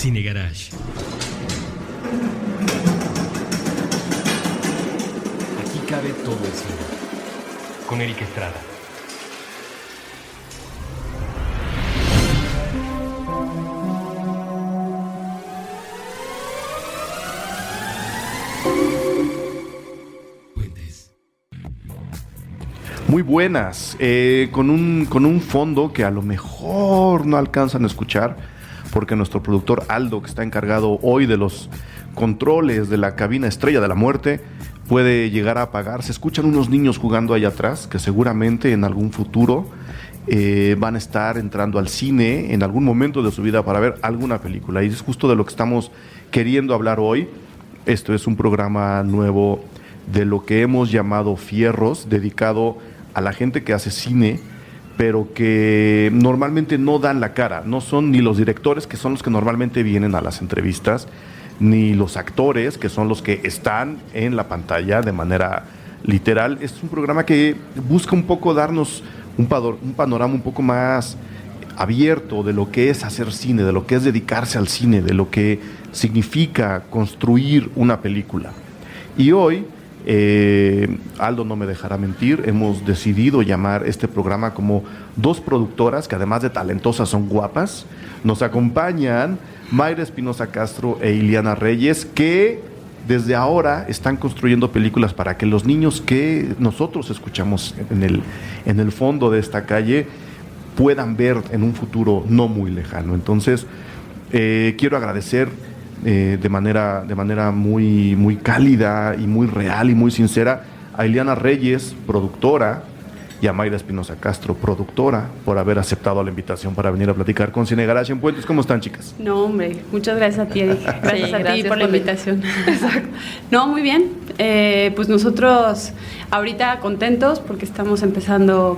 Cine Garage. Aquí cabe todo el cine. Con Eric Estrada. Muy buenas, con un fondo que a lo mejor no alcanzan a escuchar, porque nuestro productor Aldo, que está encargado hoy de los controles de la cabina Estrella de la Muerte, puede llegar a apagar. Se escuchan unos niños jugando allá atrás, que seguramente en algún futuro van a estar entrando al cine en algún momento de su vida para ver alguna película. Y es justo de lo que estamos queriendo hablar hoy. Esto es un programa nuevo de lo que hemos llamado Fierros, dedicado a la gente que hace cine, pero que normalmente no dan la cara. No son ni los directores, que son los que normalmente vienen a las entrevistas, ni los actores, que son los que están en la pantalla de manera literal. Es un programa que busca un poco darnos un panorama un poco más abierto de lo que es hacer cine, de lo que es dedicarse al cine, de lo que significa construir una película. Y hoy, Aldo no me dejará mentir, hemos decidido llamar este programa como dos productoras que además de talentosas son guapas. Nos acompañan Mayra Espinosa Castro e Ileana Reyes, que desde ahora están construyendo películas para que los niños que nosotros escuchamos en el fondo de esta calle puedan ver en un futuro no muy lejano. Entonces, quiero agradecer de manera muy, muy cálida y muy real y muy sincera a Ileana Reyes, productora, y a Mayra Espinosa Castro, productora, por haber aceptado la invitación para venir a platicar con Cine Garage en Puentes. ¿Cómo están, chicas? No, hombre, muchas gracias a ti, Eric. Gracias a ti por la invitación. Exacto. No, muy bien. Pues nosotros ahorita contentos porque estamos empezando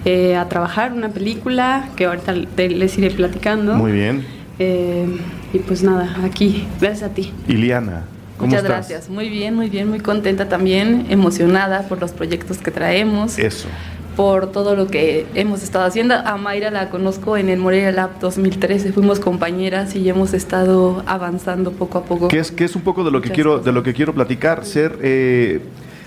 a trabajar una película que ahorita les iré platicando. Muy bien. Y pues nada, aquí, gracias a ti. Ileana, ¿cómo Muchas estás? gracias, muy bien, muy contenta también, emocionada por los proyectos que traemos. Eso. Por todo lo que hemos estado haciendo. A Mayra la conozco en el Morelia Lab 2013, fuimos compañeras y hemos estado avanzando poco a poco. Que es un poco de lo que quiero platicar,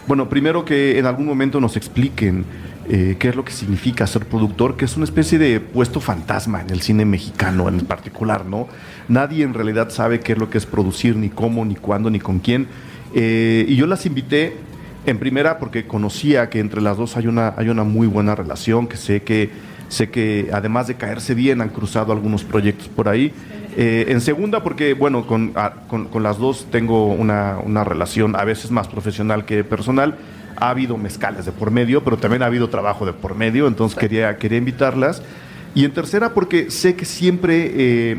bueno, primero que en algún momento nos expliquen qué es lo que significa ser productor, que es una especie de puesto fantasma en el cine mexicano en particular, ¿no? Nadie en realidad sabe qué es lo que es producir, ni cómo, ni cuándo, ni con quién. Y yo las invité en primera porque conocía que entre las dos hay una muy buena relación, que sé que además de caerse bien han cruzado algunos proyectos por ahí. En segunda porque, bueno, con las dos tengo una relación a veces más profesional que personal. Ha habido mezcales de por medio, pero también ha habido trabajo de por medio, entonces quería invitarlas. Y en tercera porque sé que siempre,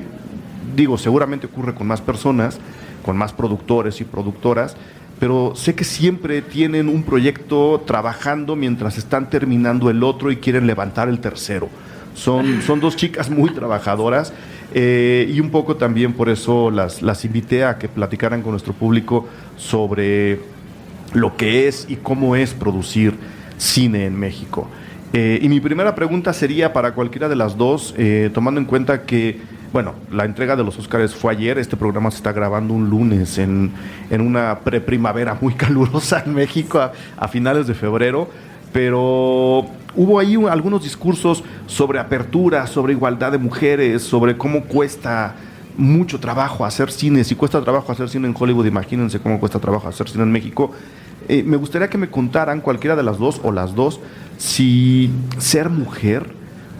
seguramente ocurre con más personas, con más productores y productoras, pero sé que siempre tienen un proyecto trabajando mientras están terminando el otro y quieren levantar el tercero. Son dos chicas muy trabajadoras, y un poco también por eso las invité a que platicaran con nuestro público sobre lo que es y cómo es producir cine en México. Y mi primera pregunta sería para cualquiera de las dos, tomando en cuenta que, bueno, la entrega de los Óscares fue ayer, este programa se está grabando un lunes en una preprimavera muy calurosa en México a finales de febrero, pero hubo ahí algunos discursos sobre apertura, sobre igualdad de mujeres, sobre cómo cuesta mucho trabajo hacer cine. Si cuesta trabajo hacer cine en Hollywood, imagínense cómo cuesta trabajo hacer cine en México. Me gustaría que me contaran, cualquiera de las dos o las dos, si ser mujer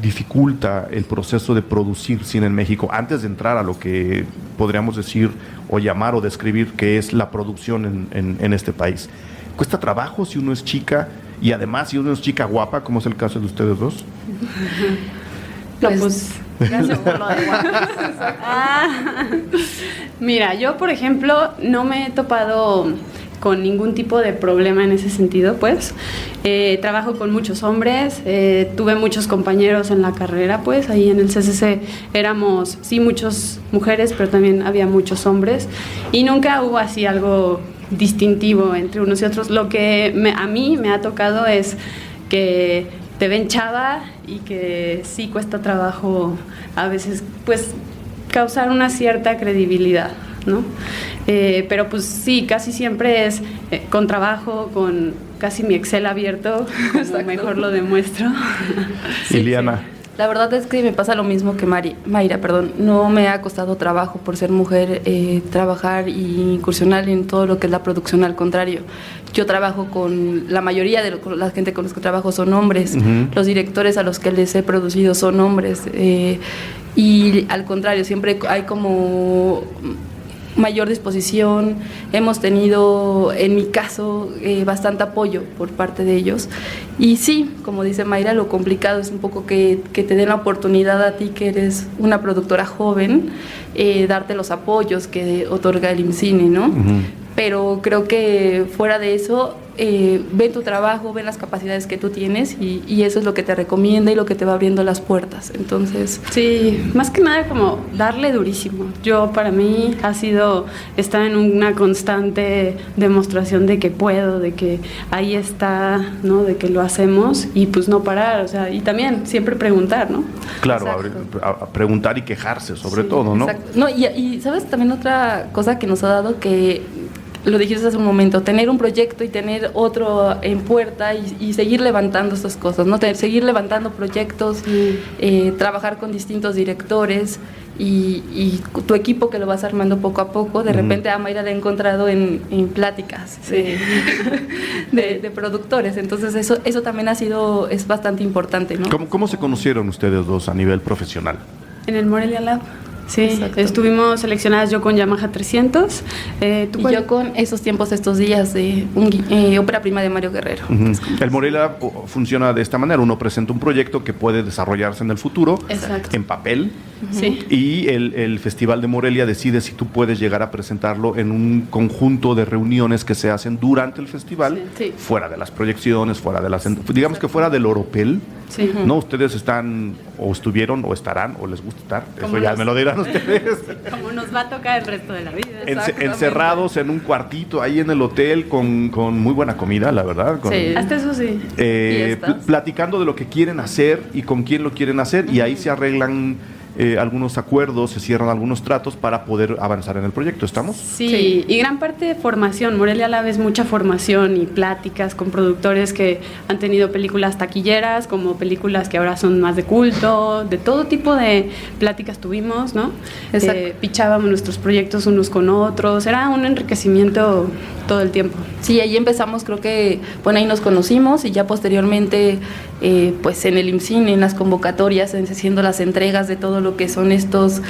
dificulta el proceso de producir cine en México, antes de entrar a lo que podríamos decir o llamar o describir que es la producción en este país. ¿Cuesta trabajo si uno es chica y además si uno es chica guapa, como es el caso de ustedes dos? Pues gracias por lo de Mira, yo por ejemplo no me he topado con ningún tipo de problema en ese sentido, pues. Trabajo con muchos hombres, tuve muchos compañeros en la carrera, pues, ahí en el CCC éramos, sí, muchas mujeres, pero también había muchos hombres, y nunca hubo así algo distintivo entre unos y otros. Lo que a mí me ha tocado es que te ven chava y que sí cuesta trabajo a veces, pues, causar una cierta credibilidad, ¿no? Pero pues sí, casi siempre es con trabajo, con casi mi Excel abierto, como mejor lo demuestro. Iliana. La verdad es que me pasa lo mismo que Mayra, perdón. No me ha costado trabajo por ser mujer trabajar y incursionar en todo lo que es la producción, al contrario. Yo trabajo con la mayoría de la gente con los que trabajo son hombres, los directores a los que les he producido son hombres, y al contrario, siempre hay como mayor disposición. Hemos tenido, en mi caso, bastante apoyo por parte de ellos. Y sí, como dice Mayra, lo complicado es un poco que te den la oportunidad a ti, que eres una productora joven, darte los apoyos que otorga el IMCINE, ¿no? Pero creo que fuera de eso, ven tu trabajo, ven las capacidades que tú tienes y eso es lo que te recomienda y lo que te va abriendo las puertas. Entonces, sí, más que nada como darle durísimo. Yo, para mí, ha sido estar en una constante demostración de que puedo, de que ahí está, ¿no? De que lo hacemos y pues no parar, o sea, y también siempre preguntar, ¿no? Claro, a preguntar y quejarse sobre todo, ¿no? Exacto. No, y ¿sabes? También otra cosa que nos ha dado, que lo dijiste hace un momento, tener un proyecto y tener otro en puerta y seguir levantando estas cosas, ¿no? Seguir levantando proyectos, trabajar con distintos directores y tu equipo que lo vas armando poco a poco. De repente a Mayra la he encontrado en pláticas de productores, entonces eso también es bastante importante, ¿no? ¿Cómo se conocieron ustedes dos a nivel profesional? En el Morelia Lab. Sí, exacto. Estuvimos seleccionadas, yo con Yamaha 300. Y yo con Esos tiempos, estos días, de ópera prima de Mario Guerrero. El Morelia funciona de esta manera: uno presenta un proyecto que puede desarrollarse en el futuro, exacto, en papel, sí, y el Festival de Morelia decide si tú puedes llegar a presentarlo en un conjunto de reuniones que se hacen durante el festival, sí, fuera de las proyecciones, fuera de las, digamos que fuera del oropel. Sí. No, ustedes están, o estuvieron, o estarán, o les gusta estar, eso ya me lo dirán ustedes. Como nos va a tocar el resto de la vida. Encerrados en un cuartito ahí en el hotel con muy buena comida, la verdad. Sí. Hasta eso sí. Platicando de lo que quieren hacer y con quién lo quieren hacer, y ahí se arreglan algunos acuerdos, se cierran algunos tratos para poder avanzar en el proyecto. ¿Estamos? Sí, y gran parte de formación. Morelia Lab es mucha formación y pláticas con productores que han tenido películas taquilleras, como películas que ahora son más de culto, de todo tipo de pláticas tuvimos, ¿no? Pichábamos nuestros proyectos unos con otros, era un enriquecimiento todo el tiempo. Sí, ahí empezamos, creo que, bueno, ahí nos conocimos y ya posteriormente, pues en el IMCINE, en las convocatorias, haciendo las entregas de todo lo que son estos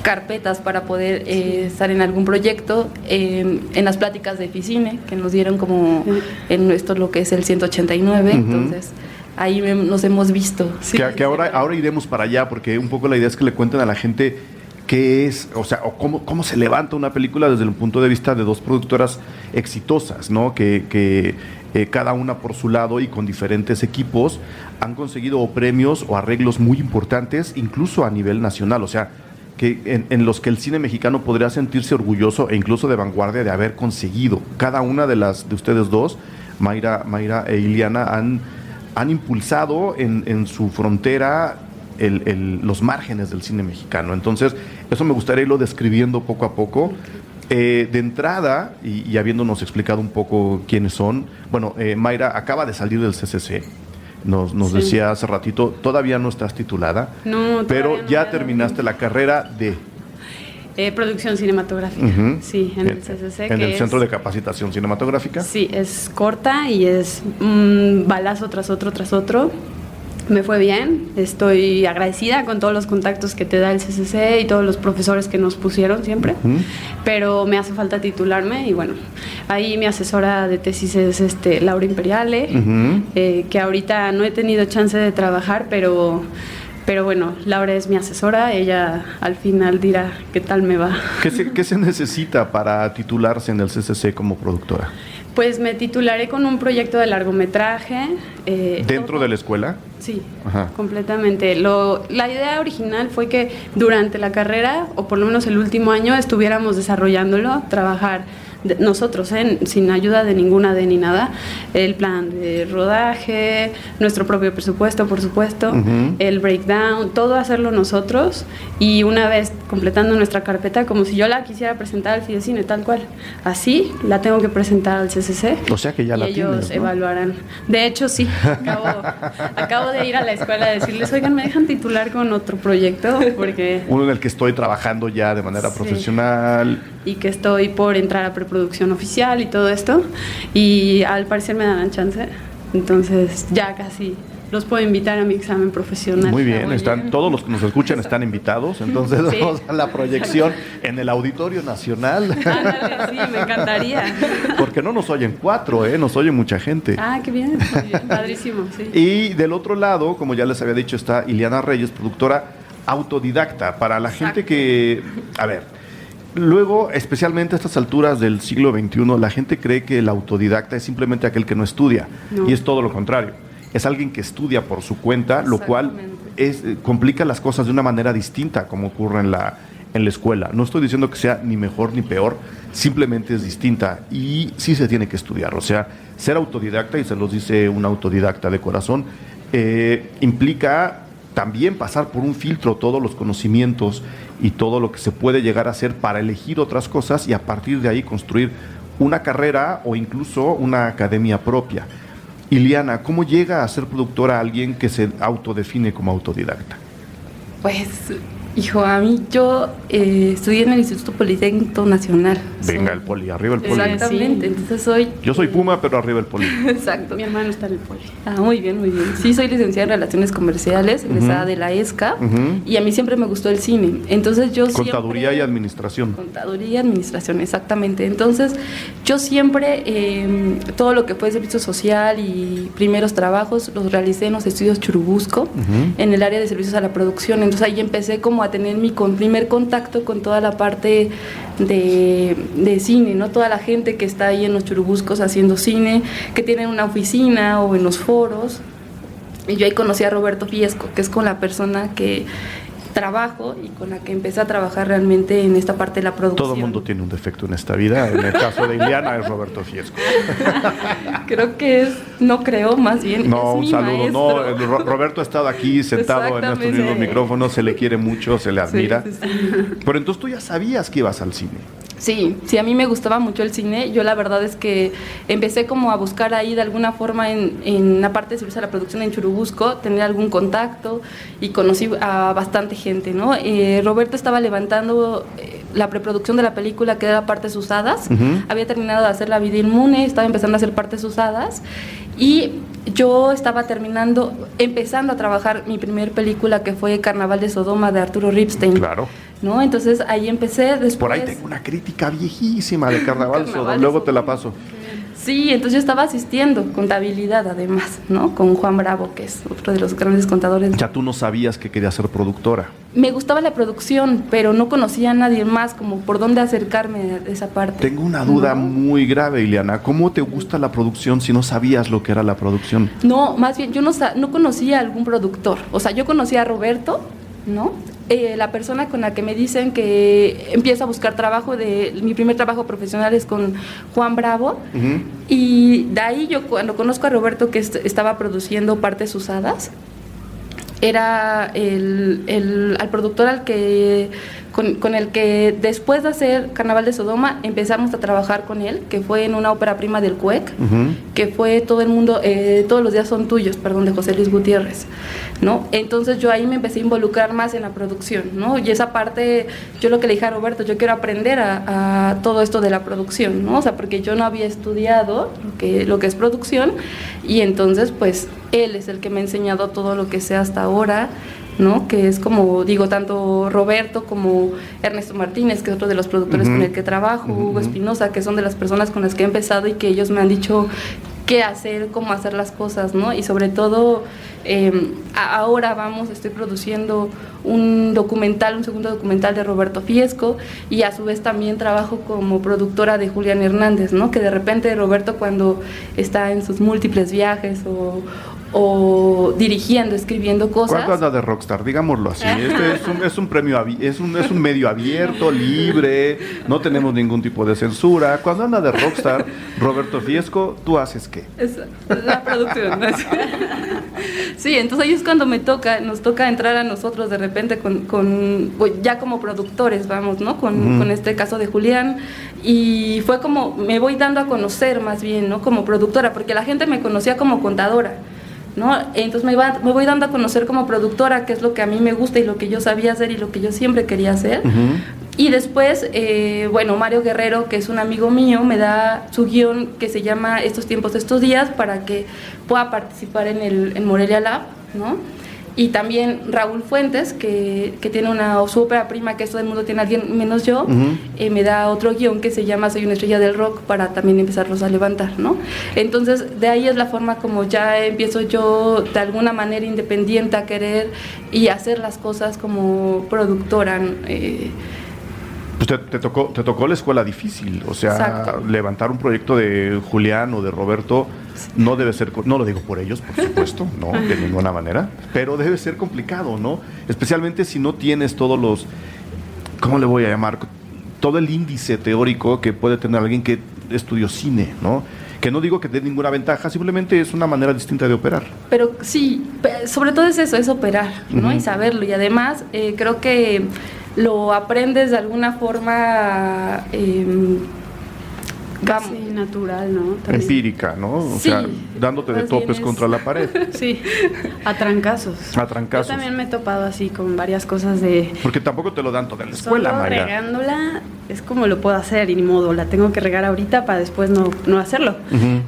carpetas para poder estar en algún proyecto, en las pláticas de Ficine, que nos dieron como en esto lo que es el 189, entonces ahí nos hemos visto. Sí, que ahora iremos para allá, porque un poco la idea es que le cuenten a la gente qué es, o sea, o cómo se levanta una película desde el punto de vista de dos productoras exitosas, ¿no? Que cada una por su lado y con diferentes equipos han conseguido premios o arreglos muy importantes, incluso a nivel nacional, o sea, que en los que el cine mexicano podría sentirse orgulloso e incluso de vanguardia de haber conseguido. Cada una de ustedes dos, Mayra e Iliana, han impulsado en su frontera los márgenes del cine mexicano. Entonces, eso me gustaría irlo describiendo poco a poco. De entrada, y habiéndonos explicado un poco quiénes son, bueno, Mayra acaba de salir del CCC. Nos decía hace ratito, todavía no estás titulada, pero ya terminaste la carrera de producción cinematográfica, sí, en el CCC. En el Centro de Capacitación Cinematográfica. Sí, es corta y es un balazo tras otro. Me fue bien, estoy agradecida con todos los contactos que te da el CCC y todos los profesores que nos pusieron siempre, pero me hace falta titularme y bueno, ahí mi asesora de tesis es Laura Imperiale, que ahorita no he tenido chance de trabajar, pero bueno, Laura es mi asesora, ella al final dirá qué tal me va. ¿Qué se necesita para titularse en el CCC como productora? Pues me titularé con un proyecto de largometraje. ¿Dentro de la escuela? Sí, completamente. La idea original fue que durante la carrera, o por lo menos el último año, estuviéramos desarrollándolo, trabajar nosotros, sin ayuda de ninguna ni nada, el plan de rodaje, nuestro propio presupuesto, por supuesto, el breakdown, todo hacerlo nosotros, y una vez completando nuestra carpeta, como si yo la quisiera presentar al Fidecine tal cual, así la tengo que presentar al CCC. O sea que ya la ellos tienes, ¿no? evaluarán. De hecho, sí, acabo de ir a la escuela a decirles, oigan, ¿me dejan titular con otro proyecto? Porque Uno en el que estoy trabajando ya de manera profesional. y que estoy por entrar a preproducción oficial y todo esto, y al parecer me darán chance, entonces ya casi los puedo invitar a mi examen profesional. Muy bien, todos los que nos escuchan están invitados, entonces Sí. vamos a la proyección en el Auditorio Nacional. Ándale, sí, me encantaría. Porque no nos oyen 4, nos oye mucha gente. Ah, qué bien, muy bien, padrísimo, sí. Y del otro lado, como ya les había dicho, está Ileana Reyes, productora autodidacta. Para la gente que, a ver, luego, especialmente a estas alturas del siglo XXI, la gente cree que el autodidacta es simplemente aquel que no estudia. No. Y es todo lo contrario. Es alguien que estudia por su cuenta, lo cual complica las cosas de una manera distinta, como ocurre en la escuela. No estoy diciendo que sea ni mejor ni peor, simplemente es distinta y sí se tiene que estudiar. O sea, ser autodidacta, y se los dice un autodidacta de corazón, implica también pasar por un filtro todos los conocimientos y todo lo que se puede llegar a hacer para elegir otras cosas y a partir de ahí construir una carrera o incluso una academia propia. Ileana, ¿cómo llega a ser productora alguien que se autodefine como autodidacta? Pues, hijo, a mí yo estudié en el Instituto Politécnico Nacional. Venga, el poli, arriba el poli. Exactamente, Sí. entonces Yo soy Puma, pero arriba el poli. Exacto. Mi hermano está en el poli. Ah, muy bien, muy bien. Sí, soy licenciada en Relaciones Comerciales, egresada de la ESCA, y a mí siempre me gustó el cine. Entonces yo Contaduría siempre... y administración. Contaduría y administración, exactamente. Entonces, yo siempre, todo lo que fue servicio social y primeros trabajos, los realicé en los estudios Churubusco, en el área de servicios a la producción. Entonces, ahí empecé como a tener mi primer contacto con toda la parte de cine, ¿no? Toda la gente que está ahí en los Churubuscos haciendo cine, que tienen una oficina o en los foros. Y yo ahí conocí a Roberto Fiesco, que es con la persona que trabajo y con la que empecé a trabajar realmente en esta parte de la producción. Todo el mundo tiene un defecto en esta vida. En el caso de Ileana es Roberto Fiesco. Creo que no creo, más bien No, es un mi saludo. maestro. No, Roberto ha estado aquí sentado en estos Exactamente. mismos micrófonos, se le quiere mucho, se le admira. Sí, sí, sí. Pero entonces tú ya sabías que ibas al cine. Sí, a mí me gustaba mucho el cine. Yo la verdad es que empecé como a buscar ahí de alguna forma en la parte de servicio a la producción en Churubusco, tener algún contacto y conocí a bastante gente, ¿no? Roberto estaba levantando la preproducción de la película que era Partes Usadas. Había terminado de hacer La vida inmune, estaba empezando a hacer Partes Usadas y yo estaba empezando a trabajar mi primer película que fue Carnaval de Sodoma de Arturo Ripstein. Claro. ¿No? Entonces ahí empecé después. Por ahí tengo una crítica viejísima de Carnaval, Carnaval luego te la paso. Sí, entonces yo estaba asistiendo, contabilidad además, ¿no? Con Juan Bravo, que es otro de los grandes contadores. Ya tú no sabías que querías ser productora. Me gustaba la producción, pero no conocía a nadie más, como por dónde acercarme a esa parte. Tengo una duda muy grave, Ileana. ¿Cómo te gusta la producción si no sabías lo que era la producción? No, más bien, yo no conocía a algún productor. O sea, yo conocía a Roberto, ¿no? La persona con la que me dicen que empiezo a buscar trabajo, mi primer trabajo profesional es con Juan Bravo, y de ahí yo cuando conozco a Roberto que estaba produciendo Partes Usadas, era al productor con el que después de hacer Carnaval de Sodoma empezamos a trabajar con él, que fue en una ópera prima del CUEC, que fue Todo el mundo, Todos los días son tuyos, de José Luis Gutiérrez, ¿no? Entonces yo ahí me empecé a involucrar más en la producción, ¿no? Y esa parte, yo lo que le dije a Roberto, yo quiero aprender a todo esto de la producción, ¿no? O sea, porque yo no había estudiado lo que es producción, y entonces pues él es el que me ha enseñado todo lo que sé hasta ahora, ¿no? Que es como digo, tanto Roberto como Ernesto Martínez, que es otro de los productores con el que trabajo, Hugo Espinosa, que son de las personas con las que he empezado y que ellos me han dicho qué hacer, cómo hacer las cosas, ¿no? Y sobre todo, ahora estoy produciendo un segundo documental de Roberto Fiesco, y a su vez también trabajo como productora de Julián Hernández, ¿no? Que de repente Roberto, cuando está en sus múltiples viajes o dirigiendo, escribiendo cosas. ¿Cuánto anda de rockstar? Digámoslo así. Este es un premio, es un medio abierto, libre, no tenemos ningún tipo de censura. Cuando anda de rockstar, Roberto Fiesco, ¿tú haces qué? Es la producción. Sí, entonces ahí es cuando nos toca entrar a nosotros de repente pues, ya como productores, vamos, ¿no? Con este caso de Julián, y fue como, me voy dando a conocer más bien, ¿no? Como productora, porque la gente me conocía como contadora, ¿no? Entonces me voy dando a conocer como productora, que es lo que a mí me gusta y lo que yo sabía hacer y lo que yo siempre quería hacer. Y después, bueno, Mario Guerrero, que es un amigo mío, me da su guión que se llama Estos tiempos, estos días, para que pueda participar en Morelia Lab, ¿no? Y también Raúl Fuentes, que tiene su ópera prima, que es Todo el mundo tiene a alguien menos yo, me da otro guión que se llama Soy una estrella del rock, para también empezarlos a levantar, ¿no? Entonces, de ahí es la forma como ya empiezo yo, de alguna manera independiente, a querer y hacer las cosas como productora. Pues te tocó la escuela difícil, o sea, exacto, levantar un proyecto de Julián o de Roberto no debe ser, no lo digo por ellos, por supuesto, no, de ninguna manera, pero debe ser complicado, ¿no? Especialmente si no tienes todos los, ¿cómo le voy a llamar? Todo el índice teórico que puede tener alguien que estudió cine, ¿no? Que no digo que dé ninguna ventaja, simplemente es una manera distinta de operar. Pero sí, sobre todo es eso, es operar, ¿no? Y saberlo, y además creo que lo aprendes de alguna forma casi natural, ¿no? También. Empírica, ¿no? O sí, sea, dándote de topes contra la pared. Sí, a trancazos. A trancazos. Yo también me he topado así con varias cosas de... Porque tampoco te lo dan toda la escuela, Mayra. Regándola es como lo puedo hacer y ni modo, la tengo que regar ahorita para después no hacerlo.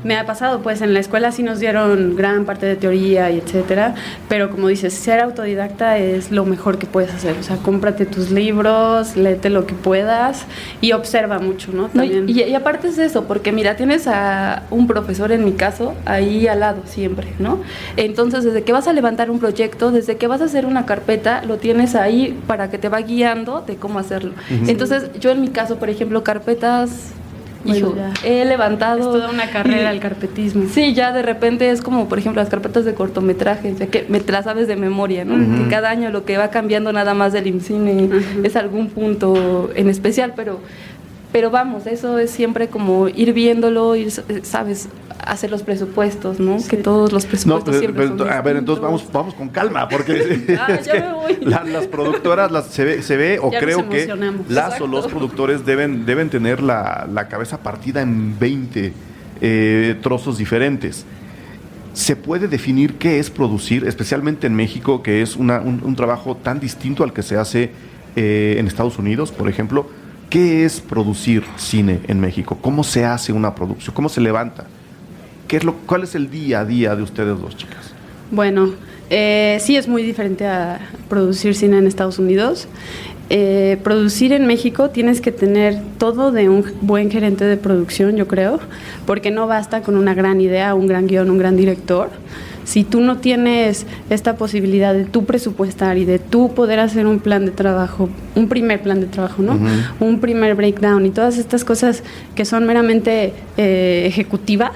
Me ha pasado, pues en la escuela sí nos dieron gran parte de teoría y etcétera, pero como dices, ser autodidacta es lo mejor que puedes hacer. O sea, cómprate tus libros, léete lo que puedas y observa mucho, ¿no? También. Y aparte es eso, porque mira, tienes a un profesor, en mi caso, ahí al lado siempre, ¿no? Entonces, desde que vas a levantar un proyecto, desde que vas a hacer una carpeta, lo tienes ahí para que te va guiando de cómo hacerlo. Entonces, yo en mi caso, por ejemplo, carpetas, hijo, he levantado... Es toda una carrera el carpetismo. Sí, ya de repente es como, por ejemplo, las carpetas de cortometraje, o sea, que te las sabes de memoria, ¿no? Que cada año lo que va cambiando nada más del IMCINE es algún punto en especial, pero vamos, eso es siempre como ir viéndolo, sabes, hacer los presupuestos, ¿no? Sí. Que todos los presupuestos siempre son a ver, entonces vamos con calma, porque ya me voy. Las productoras se ve o ya creo que las Exacto. o los productores deben tener la cabeza partida en 20 trozos diferentes. ¿Se puede definir qué es producir, especialmente en México, que es un trabajo tan distinto al que se hace en Estados Unidos, por ejemplo? ¿Qué es producir cine en México? ¿Cómo se hace una producción? ¿Cómo se levanta? ¿Cuál es el día a día de ustedes dos, chicas? Bueno, sí es muy diferente a producir cine en Estados Unidos. Producir en México tienes que tener todo de un buen gerente de producción, yo creo, porque no basta con una gran idea, un gran guión, un gran director. Si tú no tienes esta posibilidad de tú presupuestar y de tú poder hacer un plan de trabajo, un primer plan de trabajo, ¿no? Un primer breakdown y todas estas cosas que son meramente ejecutivas,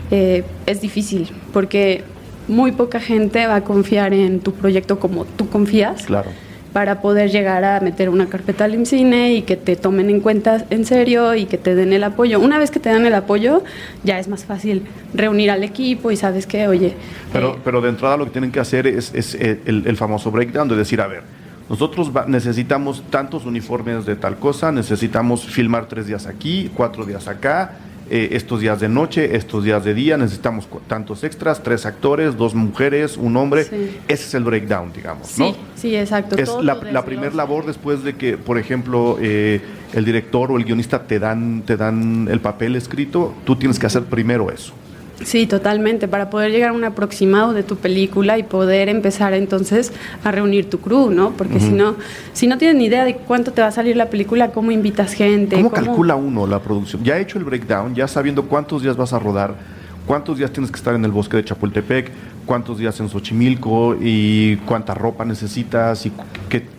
es difícil porque muy poca gente va a confiar en tu proyecto como tú confías. Claro. Para poder llegar a meter una carpeta al IMCINE y que te tomen en cuenta en serio y que te den el apoyo. Una vez que te dan el apoyo, ya es más fácil reunir al equipo y sabes que, oye... Pero de entrada lo que tienen que hacer es el famoso breakdown, de decir, a ver, nosotros necesitamos tantos uniformes de tal cosa, necesitamos filmar 3 días aquí, 4 días acá, estos días de noche, estos días de día, necesitamos tantos extras, 3 actores, 2 mujeres, 1 hombre. Sí. Ese es el breakdown, digamos, ¿no? Sí, exacto. Es la primera labor después de que, por ejemplo, el director o el guionista te dan el papel escrito, tú tienes que hacer primero eso. Sí, totalmente, para poder llegar a un aproximado de tu película y poder empezar entonces a reunir tu crew, ¿no? Porque si no tienes ni idea de cuánto te va a salir la película, cómo invitas gente. ¿Cómo calcula uno la producción? Ya hecho el breakdown, ya sabiendo cuántos días vas a rodar, cuántos días tienes que estar en el bosque de Chapultepec, cuántos días en Xochimilco y cuánta ropa necesitas y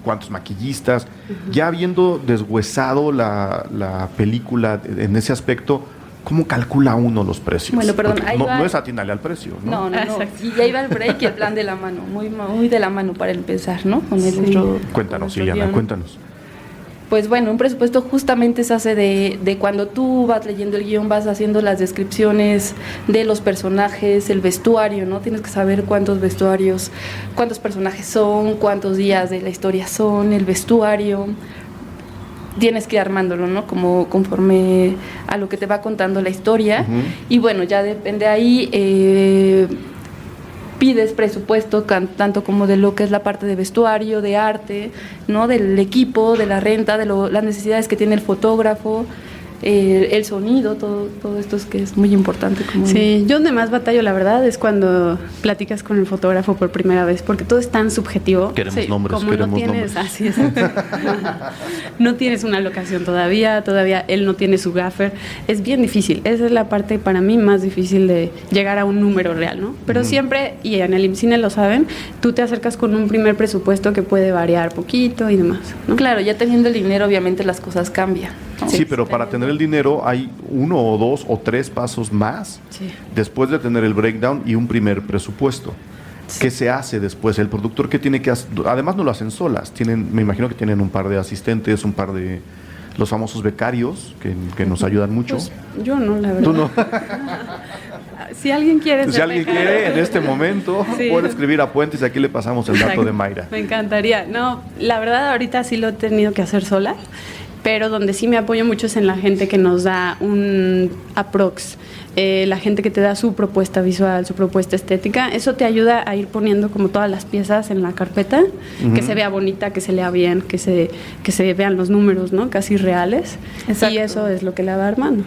cuántos maquillistas. Ya habiendo deshuesado la película en ese aspecto, ¿cómo calcula uno los precios? Bueno, perdón, Porque ahí no, va. no es atinarle al precio, ¿no? No. Exacto. Y ahí va el break y el plan de la mano, muy de la mano para empezar, ¿no? Con Sí. Cuéntanos, con nuestro Iliana, guión. cuéntanos. Pues bueno, un presupuesto justamente se hace de cuando tú vas leyendo el guión, vas haciendo las descripciones de los personajes, el vestuario, ¿no? Tienes que saber cuántos vestuarios, cuántos personajes son, cuántos días de la historia son, el vestuario. Tienes que ir armándolo, ¿no? Como conforme a lo que te va contando la historia. Ujú. Y bueno, ya depende ahí, pides presupuesto tanto como de lo que es la parte de vestuario, de arte, ¿no? Del equipo, de la renta, de las necesidades que tiene el fotógrafo, el sonido, todo esto es que es muy importante. Como Sí, yo donde más batallo, la verdad, es cuando platicas con el fotógrafo por primera vez, porque todo es tan subjetivo. Queremos Sí, nombres, como queremos no tienes, nombres. así es. No tienes una locación todavía él no tiene su gaffer. Es bien difícil. Esa es la parte para mí más difícil de llegar a un número real, ¿no? Pero siempre, y en el IMCINE lo saben, tú te acercas con un primer presupuesto que puede variar poquito y demás, ¿no? Claro, ya teniendo el dinero, obviamente las cosas cambian, ¿no? Sí, pero para tener el dinero hay 1 o 2 o 3 pasos más Sí. después de tener el breakdown y un primer presupuesto. Sí. ¿Qué se hace después? El productor que tiene que hacer, además no lo hacen solas, me imagino que tienen un par de asistentes, un par de los famosos becarios que nos ayudan mucho. Pues, yo no, la verdad. Tú no. Si alguien quiere Si ser alguien becario. quiere, en este momento, Sí. puede escribir a Puentes y aquí le pasamos el dato Exacto. de Mayra. Me encantaría. No, la verdad ahorita sí lo he tenido que hacer sola, pero donde sí me apoyo mucho es en la gente que nos da un aprox, la gente que te da su propuesta visual, su propuesta estética. Eso te ayuda a ir poniendo como todas las piezas en la carpeta, que se vea bonita, que se lea bien, que se vean los números, ¿no? Casi reales. Exacto. Y eso es lo que la va armando,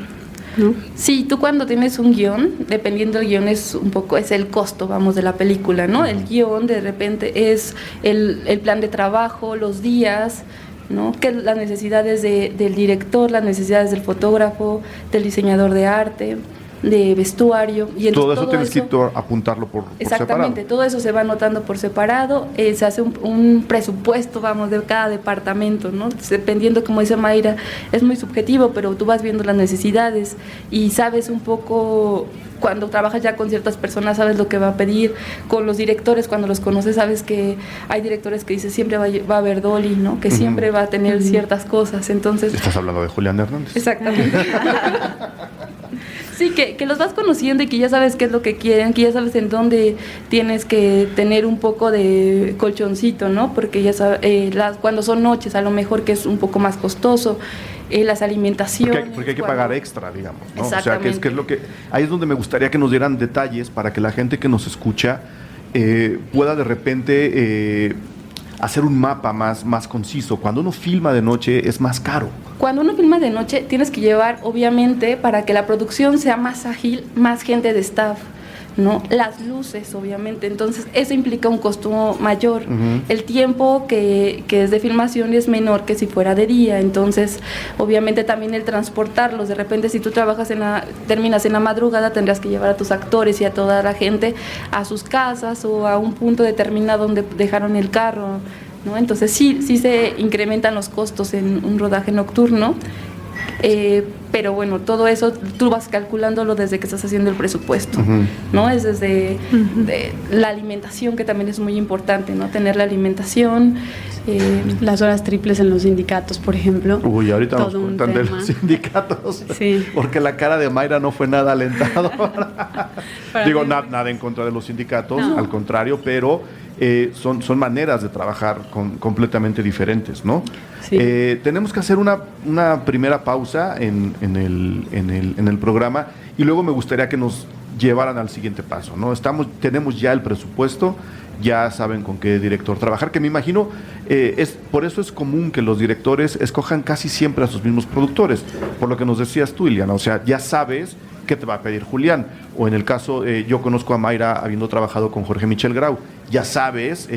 ¿no? Sí, tú cuando tienes un guión, dependiendo del guión es un poco, es el costo, vamos, de la película, ¿no? El guión de repente es el plan de trabajo, los días, ¿no? Que las necesidades del director, las necesidades del fotógrafo, del diseñador de arte, de vestuario. Y Todo entonces eso tienes que apuntarlo por exactamente, separado. todo eso se va anotando por separado, se hace un presupuesto, vamos, de cada departamento, ¿no? Dependiendo, como dice Mayra, es muy subjetivo, pero tú vas viendo las necesidades y sabes un poco, cuando trabajas ya con ciertas personas, sabes lo que va a pedir. Con los directores, cuando los conoces, sabes que hay directores que dicen siempre va a haber dolly, ¿no? Que siempre va a tener ciertas cosas, entonces... Estás hablando de Julián Hernández. Exactamente. Sí, que los vas conociendo y que ya sabes qué es lo que quieren, que ya sabes en dónde tienes que tener un poco de colchoncito, ¿no? Porque ya sabes, cuando son noches, a lo mejor que es un poco más costoso, las alimentaciones. Porque hay que cuando- pagar extra, digamos, ¿no? O sea, Exactamente. que es lo que... Ahí es donde me gustaría que nos dieran detalles para que la gente que nos escucha pueda de repente hacer un mapa más conciso. Cuando uno filma de noche es más caro. Cuando uno filma de noche, tienes que llevar, obviamente, para que la producción sea más ágil, más gente de staff, ¿no? Las luces, obviamente. Entonces, eso implica un costo mayor. El tiempo que es de filmación es menor que si fuera de día. Entonces, obviamente, también el transportarlos. De repente, si tú trabajas terminas en la madrugada, tendrás que llevar a tus actores y a toda la gente a sus casas o a un punto determinado donde dejaron el carro, ¿no? Entonces sí se incrementan los costos en un rodaje nocturno, pero bueno, todo eso tú vas calculándolo desde que estás haciendo el presupuesto, ¿no? Es desde de la alimentación, que también es muy importante, ¿no? Tener la alimentación. Las horas triples en los sindicatos, por ejemplo. Uy, ahorita nos Todo un cuentan de tema. los sindicatos. Sí. Porque la cara de Mayra no fue nada alentadora. Para Digo, mí- nada en contra de los sindicatos, No. al contrario, pero son maneras de trabajar completamente diferentes, ¿no? Sí. Tenemos que hacer una primera pausa en el programa y luego me gustaría que nos llevaran al siguiente paso, ¿no? Tenemos ya el presupuesto, ya saben con qué director trabajar, que me imagino, por eso es común que los directores escojan casi siempre a sus mismos productores, por lo que nos decías tú, Iliana, o sea, ya sabes qué te va a pedir Julián, o en el caso, yo conozco a Mayra habiendo trabajado con Jorge Michel Grau, ya sabes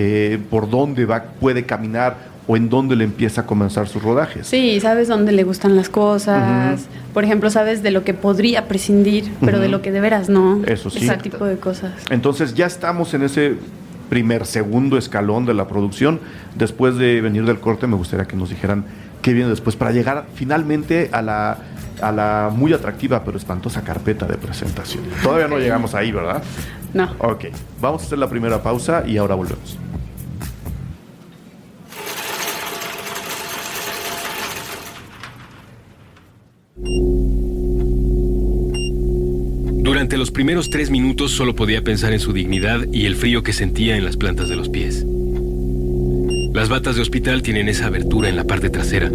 por dónde puede caminar o en dónde le empieza a comenzar sus rodajes. Sí, sabes dónde le gustan las cosas. Por ejemplo, sabes de lo que podría prescindir, pero de lo que de veras no. Eso sí. Ese tipo de cosas. Entonces ya estamos en ese segundo escalón de la producción. Después de venir del corte, me gustaría que nos dijeran qué viene después para llegar finalmente a a la muy atractiva pero espantosa carpeta de presentación. Todavía no llegamos ahí, ¿verdad? No. Ok, vamos a hacer la primera pausa y ahora volvemos. Durante los primeros 3 minutos solo podía pensar en su dignidad y el frío que sentía en las plantas de los pies. Las batas de hospital tienen esa abertura en la parte trasera.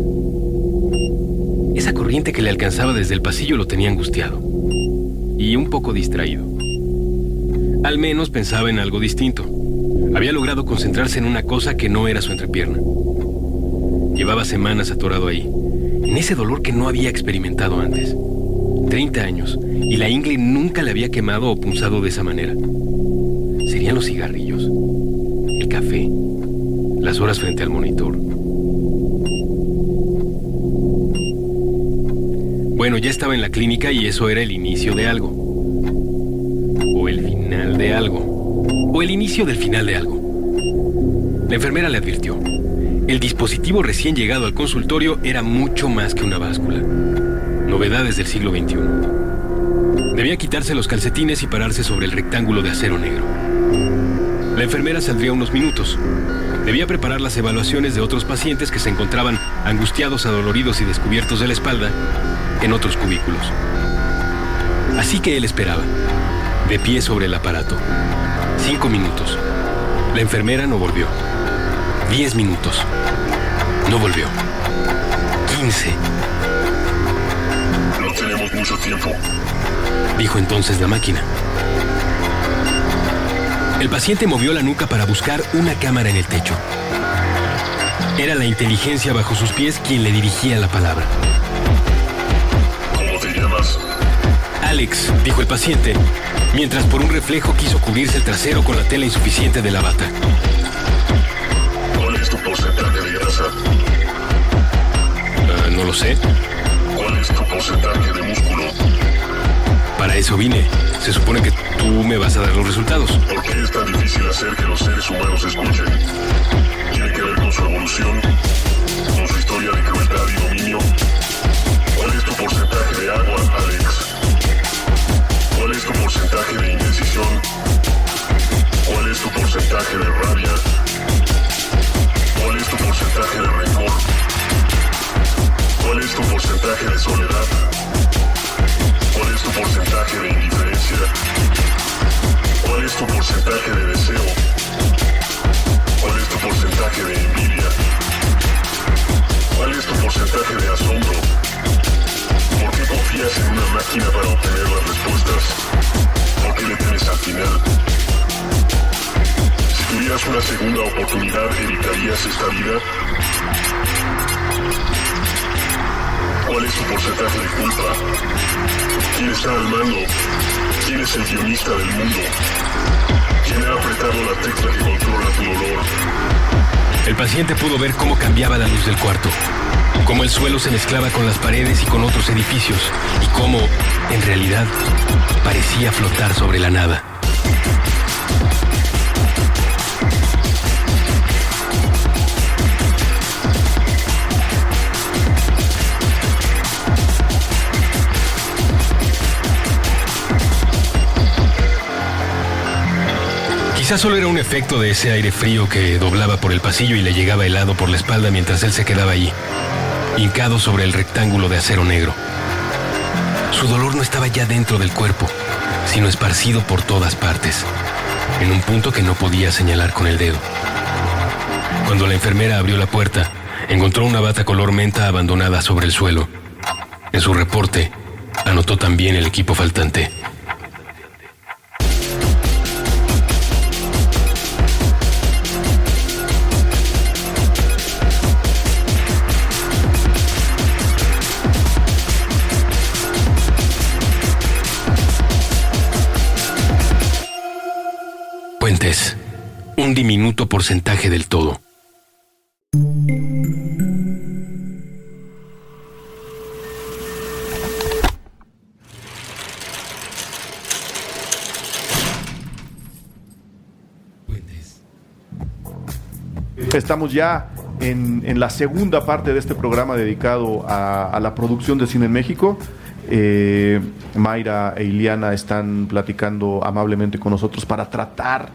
Esa corriente que le alcanzaba desde el pasillo lo tenía angustiado y un poco distraído. Al menos pensaba en algo distinto. Había logrado concentrarse en una cosa que no era su entrepierna. Llevaba semanas atorado ahí, en ese dolor que no había experimentado antes. 30 años, y la ingle nunca le había quemado o punzado de esa manera. ¿Serían los cigarrillos? ¿El café? ¿Las horas frente al monitor? Bueno, ya estaba en la clínica y eso era el inicio de algo. O el final de algo. O el inicio del final de algo. La enfermera le advirtió. El dispositivo recién llegado al consultorio era mucho más que una báscula. Novedades del siglo XXI. Debía quitarse los calcetines y pararse sobre el rectángulo de acero negro. La enfermera saldría unos minutos. Debía preparar las evaluaciones de otros pacientes que se encontraban angustiados, adoloridos y descubiertos de la espalda en otros cubículos. Así que él esperaba, de pie sobre el aparato. 5 minutos. La enfermera no volvió. 10 minutos. No volvió. 15. No tenemos mucho tiempo, dijo entonces la máquina. El paciente movió la nuca para buscar una cámara en el techo. Era la inteligencia bajo sus pies quien le dirigía la palabra. ¿Cómo te llamas? Alex, dijo el paciente, mientras por un reflejo quiso cubrirse el trasero con la tela insuficiente de la bata. ¿Cuál es tu porcentaje de grasa? No lo sé. ¿Cuál es tu porcentaje de músculo? Para eso vine. Se supone que tú me vas a dar los resultados. ¿Por qué es tan difícil hacer que los seres humanos escuchen? ¿Tiene que ver con su evolución? ¿Con su historia de crueldad y dominio? ¿Cuál es tu porcentaje de agua, Alex? ¿Cuál es tu porcentaje de indecisión? ¿Cuál es tu porcentaje de rabia? ¿Cuál es tu porcentaje de rencor? ¿Cuál es tu porcentaje de soledad? ¿Cuál es tu porcentaje de indiferencia? ¿Cuál es tu porcentaje de deseo? ¿Cuál es tu porcentaje de envidia? ¿Cuál es tu porcentaje de asombro? ¿Por qué confías en una máquina para obtener las respuestas? ¿Por qué le temes al final? Si tuvieras una segunda oportunidad, ¿evitarías esta vida? ¿Cuál es tu porcentaje de culpa? ¿Quién está al mando? ¿Quién es el guionista del mundo? ¿Quién ha apretado la tecla que controla tu dolor? El paciente pudo ver cómo cambiaba la luz del cuarto, cómo el suelo se mezclaba con las paredes y con otros edificios, y cómo, en realidad, parecía flotar sobre la nada. Quizás solo era un efecto de ese aire frío que doblaba por el pasillo y le llegaba helado por la espalda mientras él se quedaba allí, hincado sobre el rectángulo de acero negro. Su dolor no estaba ya dentro del cuerpo, sino esparcido por todas partes, en un punto que no podía señalar con el dedo. Cuando la enfermera abrió la puerta, encontró una bata color menta abandonada sobre el suelo. En su reporte, anotó también el equipo faltante. Puentes, un diminuto porcentaje del todo. Estamos ya en la segunda parte de este programa dedicado a la producción de cine en México, Mayra e Iliana están platicando amablemente con nosotros para tratar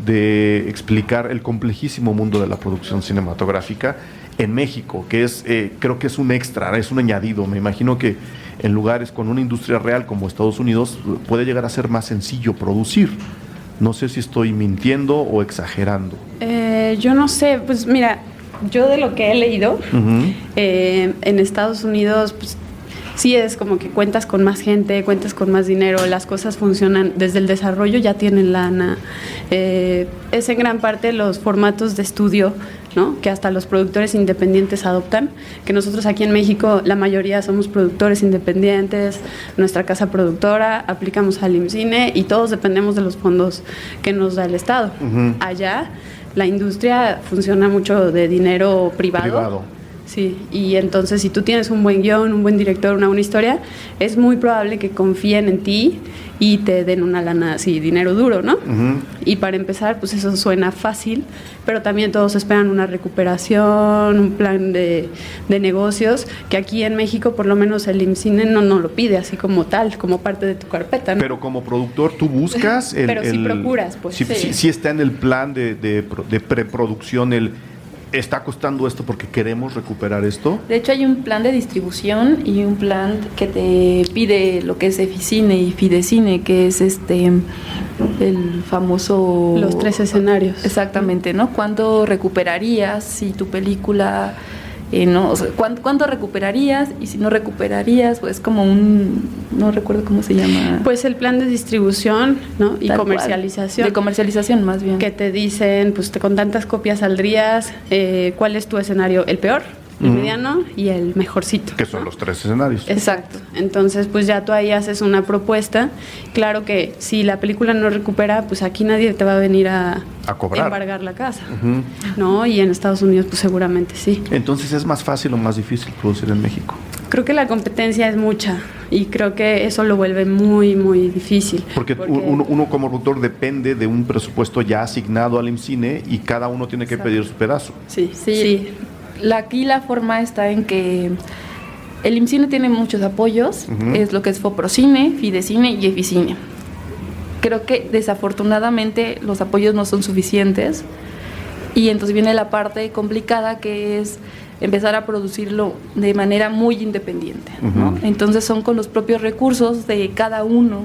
de explicar el complejísimo mundo de la producción cinematográfica en México, que es, creo que es un extra, es un añadido. Me imagino que en lugares con una industria real como Estados Unidos puede llegar a ser más sencillo producir. No sé si estoy mintiendo o exagerando. Yo no sé, pues mira, yo de lo que he leído, en Estados Unidos, pues sí es como que cuentas con más gente, cuentas con más dinero, las cosas funcionan desde el desarrollo, ya tienen lana. Es en gran parte los formatos de estudio, ¿no?, que hasta los productores independientes adoptan, que nosotros aquí en México la mayoría somos productores independientes, nuestra casa productora, aplicamos al IMCINE y todos dependemos de los fondos que nos da el Estado. Allá la industria funciona mucho de dinero privado. Sí, y entonces si tú tienes un buen guión, un buen director, una buena historia, es muy probable que confíen en ti y te den una lana así, dinero duro, ¿no? Y para empezar, pues eso suena fácil, pero también todos esperan una recuperación, un plan de negocios, que aquí en México por lo menos el IMCINE no lo pide así como tal, como parte de tu carpeta, ¿no? Pero como productor tú buscas pero si procuras, pues. Sí está en el plan de preproducción ¿está costando esto porque queremos recuperar esto? De hecho, hay un plan de distribución y un plan que te pide lo que es Eficine y Fidecine, que es el famoso... Los 3 escenarios. Exactamente, ¿no? ¿Cuánto recuperarías si tu película... ¿no? O sea, ¿cuánto recuperarías? Y si no recuperarías, pues como no recuerdo cómo se llama. Pues el plan de distribución, ¿no? Y comercialización. De comercialización, más bien. Que te dicen, pues con tantas copias saldrías, ¿cuál es tu escenario? ¿El peor? El mediano y el mejorcito. Que son los 3 escenarios. Exacto. Entonces, pues ya tú ahí haces una propuesta. Claro que si la película no recupera, pues aquí nadie te va a venir a cobrar, embargar la casa, ¿no? Y en Estados Unidos, pues seguramente sí. Entonces, ¿es más fácil o más difícil producir en México? Creo que la competencia es mucha y creo que eso lo vuelve muy, muy difícil. Porque uno como productor depende de un presupuesto ya asignado al IMCINE y cada uno tiene que pedir su pedazo. Sí. Aquí la forma está en que el IMCINE tiene muchos apoyos, es lo que es Foprocine, Fidecine y Eficine. Creo que desafortunadamente los apoyos no son suficientes y entonces viene la parte complicada, que es empezar a producirlo de manera muy independiente, ¿no? Entonces son con los propios recursos de cada uno,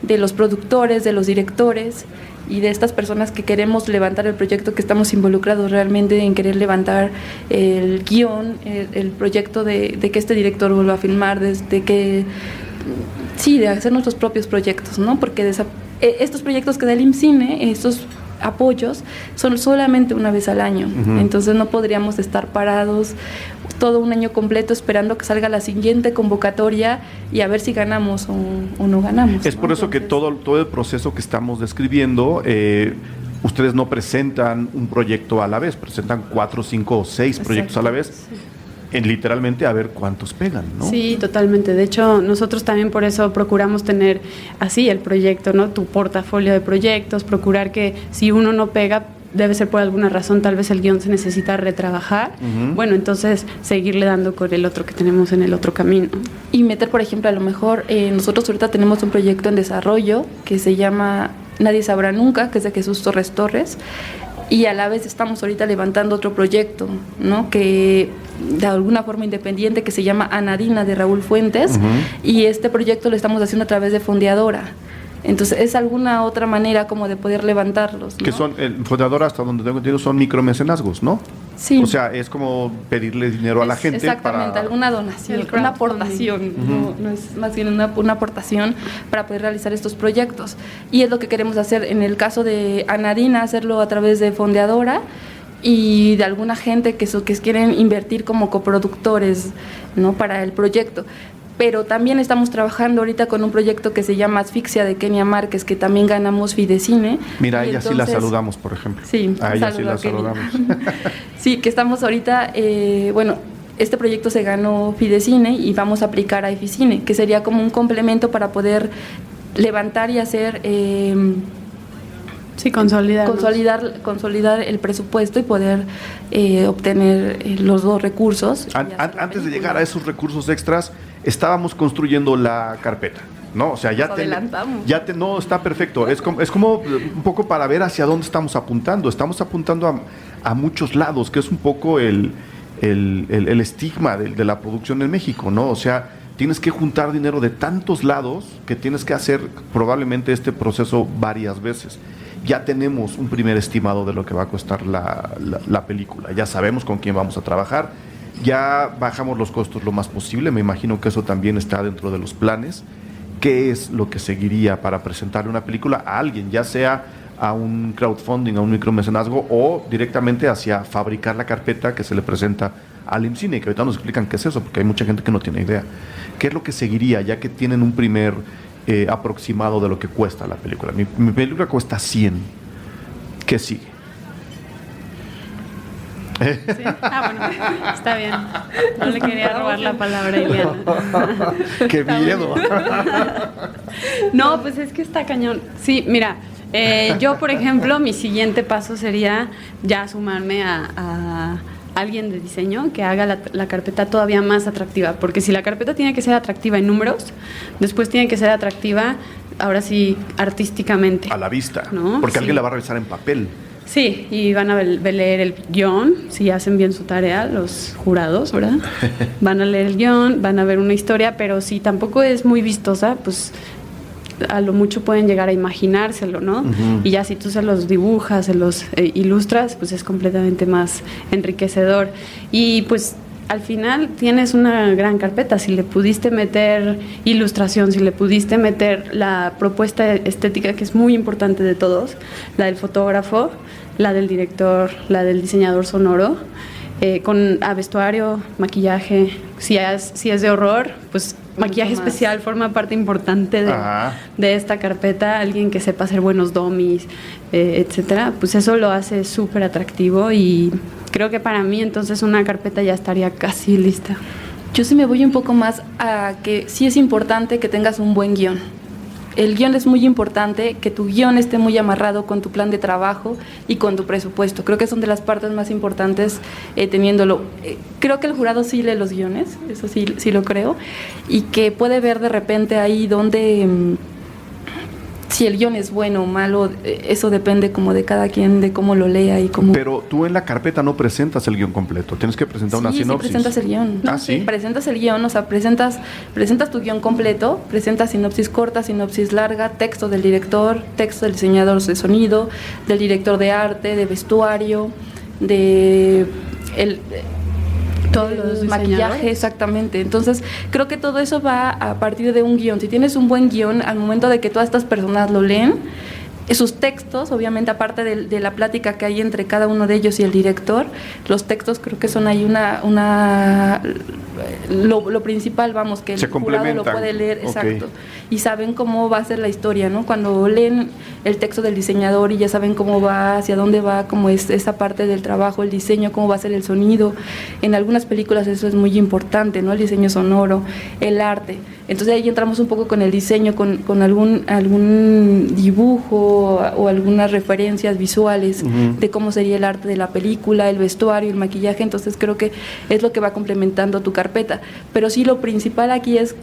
de los productores, de los directores y de estas personas que queremos levantar el proyecto, que estamos involucrados realmente en querer levantar el guión, el proyecto de que este director vuelva a filmar, de hacer nuestros propios proyectos, ¿no? Porque estos proyectos que da el IMCINE, estos apoyos, son solamente una vez al año. Entonces no podríamos estar parados todo un año completo esperando que salga la siguiente convocatoria y a ver si ganamos o no ganamos. Es por eso que todo el proceso que estamos describiendo, ustedes no presentan un proyecto a la vez, presentan 4, 5 o 6 proyectos a la vez. Literalmente a ver cuántos pegan, ¿no? Sí, totalmente. De hecho, nosotros también por eso procuramos tener así el proyecto, ¿no? Tu portafolio de proyectos, procurar que si uno no pega, debe ser por alguna razón, tal vez el guión se necesita retrabajar. Bueno, entonces seguirle dando con el otro que tenemos en el otro camino. Y meter, por ejemplo, a lo mejor, nosotros ahorita tenemos un proyecto en desarrollo que se llama Nadie Sabrá Nunca, que es de Jesús Torres. Y a la vez estamos ahorita levantando otro proyecto, ¿no? Que de alguna forma independiente, que se llama Anadina, de Raúl Fuentes, y este proyecto lo estamos haciendo a través de Fondeadora. Entonces es alguna otra manera como de poder levantarlos, ¿no? Que son, Fondeadora, hasta donde tengo entendido, son micromecenazgos, ¿no? Sí. O sea, es como pedirle dinero a la gente. Exactamente, alguna donación, una aportación, no es más bien una aportación para poder realizar estos proyectos. Y es lo que queremos hacer en el caso de Anadina, hacerlo a través de Fondeadora y de alguna gente que quieren invertir como coproductores, ¿no?, para el proyecto. Pero también estamos trabajando ahorita con un proyecto que se llama Asfixia, de Kenia Márquez, que también ganamos Fidecine. Mira, a ella sí la saludamos, por ejemplo. Sí, a ella sí la saludamos. Sí, que estamos ahorita, este proyecto se ganó Fidecine y vamos a aplicar a Eficine, que sería como un complemento para poder levantar y hacer Sí, consolidarnos. consolidar el presupuesto y poder obtener los dos recursos. Antes de llegar a esos recursos extras, estábamos construyendo la carpeta, ¿no? O sea, ya adelantamos. no, está perfecto. Es como un poco para ver hacia dónde estamos apuntando. Estamos apuntando a muchos lados, que es un poco el estigma de la producción en México, ¿no? O sea, tienes que juntar dinero de tantos lados que tienes que hacer probablemente este proceso varias veces. Ya tenemos un primer estimado de lo que va a costar la película. Ya sabemos con quién vamos a trabajar. Ya bajamos los costos lo más posible. Me imagino que eso también está dentro de los planes. ¿Qué es lo que seguiría para presentarle una película a alguien? Ya sea a un crowdfunding, a un micromecenazgo o directamente hacia fabricar la carpeta que se le presenta al IMCINE, que ahorita nos explican qué es eso, porque hay mucha gente que no tiene idea. ¿Qué es lo que seguiría, ya que tienen un primer aproximado de lo que cuesta la película? Mi película cuesta 100. ¿Qué sigue? ¿Sí? Bueno, está bien. No le quería robar la palabra a Ileana. ¡Qué miedo! No, pues es que está cañón. Sí, mira, yo, por ejemplo, mi siguiente paso sería ya sumarme a alguien de diseño que haga la carpeta todavía más atractiva, porque si la carpeta tiene que ser atractiva en números, después tiene que ser atractiva, ahora sí, artísticamente. A la vista, ¿no? porque Sí. alguien la va a revisar en papel. Sí, y van a leer el guión, si hacen bien su tarea, los jurados, ¿verdad? Van a leer el guión, van a ver una historia, pero si tampoco es muy vistosa, pues a lo mucho pueden llegar a imaginárselo, ¿no? Uh-huh. Y ya si tú se los dibujas, se los ilustras, pues es completamente más enriquecedor. Y pues al final tienes una gran carpeta. Si le pudiste meter ilustración, si le pudiste meter la propuesta estética, que es muy importante de todos, la del fotógrafo, la del director, la del diseñador sonoro, con vestuario, maquillaje. Si es de horror, pues maquillaje más. especial forma parte importante de esta carpeta. Alguien que sepa hacer buenos dummies, etcétera, pues eso lo hace súper atractivo, y creo que para mí entonces una carpeta ya estaría casi lista. Yo sí me voy un poco más a que sí es importante que tengas un buen guión. El guión es muy importante, que tu guión esté muy amarrado con tu plan de trabajo y con tu presupuesto. Creo que son de las partes más importantes teniéndolo. Creo que el jurado sí lee los guiones, eso sí lo creo, y que puede ver de repente ahí donde si el guión es bueno o malo, eso depende como de cada quien, de cómo lo lea y cómo... Pero tú en la carpeta no presentas el guión completo, tienes que presentar una sinopsis. Sí, presentas el guión. Ah, ¿sí? Presentas el guión, o sea, presentas tu guión completo, presentas sinopsis corta, sinopsis larga, texto del director, texto del diseñador de sonido, del director de arte, de vestuario, Todos los maquillaje, diseñadores. exactamente. Entonces, creo que todo eso va a partir de un guión. Si tienes un buen guión, al momento de que todas estas personas lo leen, sus textos, obviamente, aparte de la plática que hay entre cada uno de ellos y el director, los textos creo que son ahí lo principal, vamos, que el Se jurado lo complementan. puede leer, Ok. exacto, y saben cómo va a ser la historia, ¿no? Cuando leen el texto del diseñador y ya saben cómo va, hacia dónde va, cómo es esa parte del trabajo, el diseño, cómo va a ser el sonido. En algunas películas eso es muy importante, ¿no? El diseño sonoro, el arte. Entonces ahí entramos un poco con el diseño, con algún dibujo o algunas referencias visuales de cómo sería el arte de la película, el vestuario, el maquillaje. Entonces creo que es lo que va complementando tu carpeta. Pero sí, lo principal aquí es,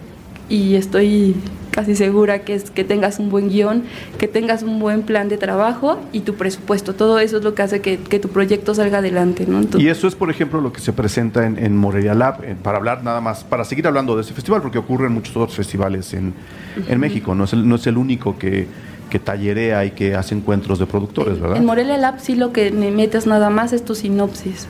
y estoy casi segura, que es que tengas un buen guión, que tengas un buen plan de trabajo y tu presupuesto. Todo eso es lo que hace que tu proyecto salga adelante, ¿no? Entonces, Y eso es, por ejemplo, lo que se presenta en Morelia Lab, para hablar nada más, para seguir hablando de ese festival, porque ocurre en muchos otros festivales en México. No es el único que tallerea y que hace encuentros de productores, ¿verdad? en Morelia Lab sí lo que metes nada más es tu sinopsis.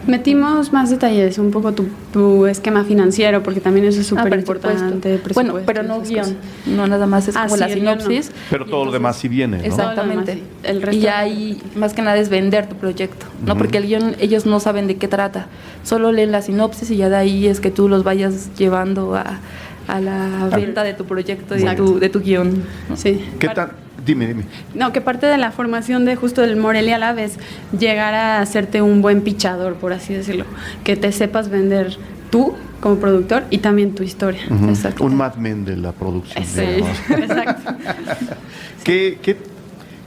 Metimos más detalles, un poco tu esquema financiero, porque también eso es súper importante. Bueno, pero no guión, no nada más es como la sí, el guión no. sinopsis. Pero todo lo demás sí viene, ¿no? Exactamente. Todo lo demás, sí. El resto Y ya no. ahí, más que nada, es vender tu proyecto, ¿no? Porque el guión, ellos no saben de qué trata. Solo leen la sinopsis y ya de ahí es que tú los vayas llevando a la venta de tu proyecto y de tu guión, ¿no? Sí. ¿Qué tal? Dime. No, que parte de la formación de justo del Morelia Lab es llegar a hacerte un buen pichador, por así decirlo. Que te sepas vender tú como productor y también tu historia. Ujú. Exacto. Un Mad Men de la producción. Sí, digamos. exacto.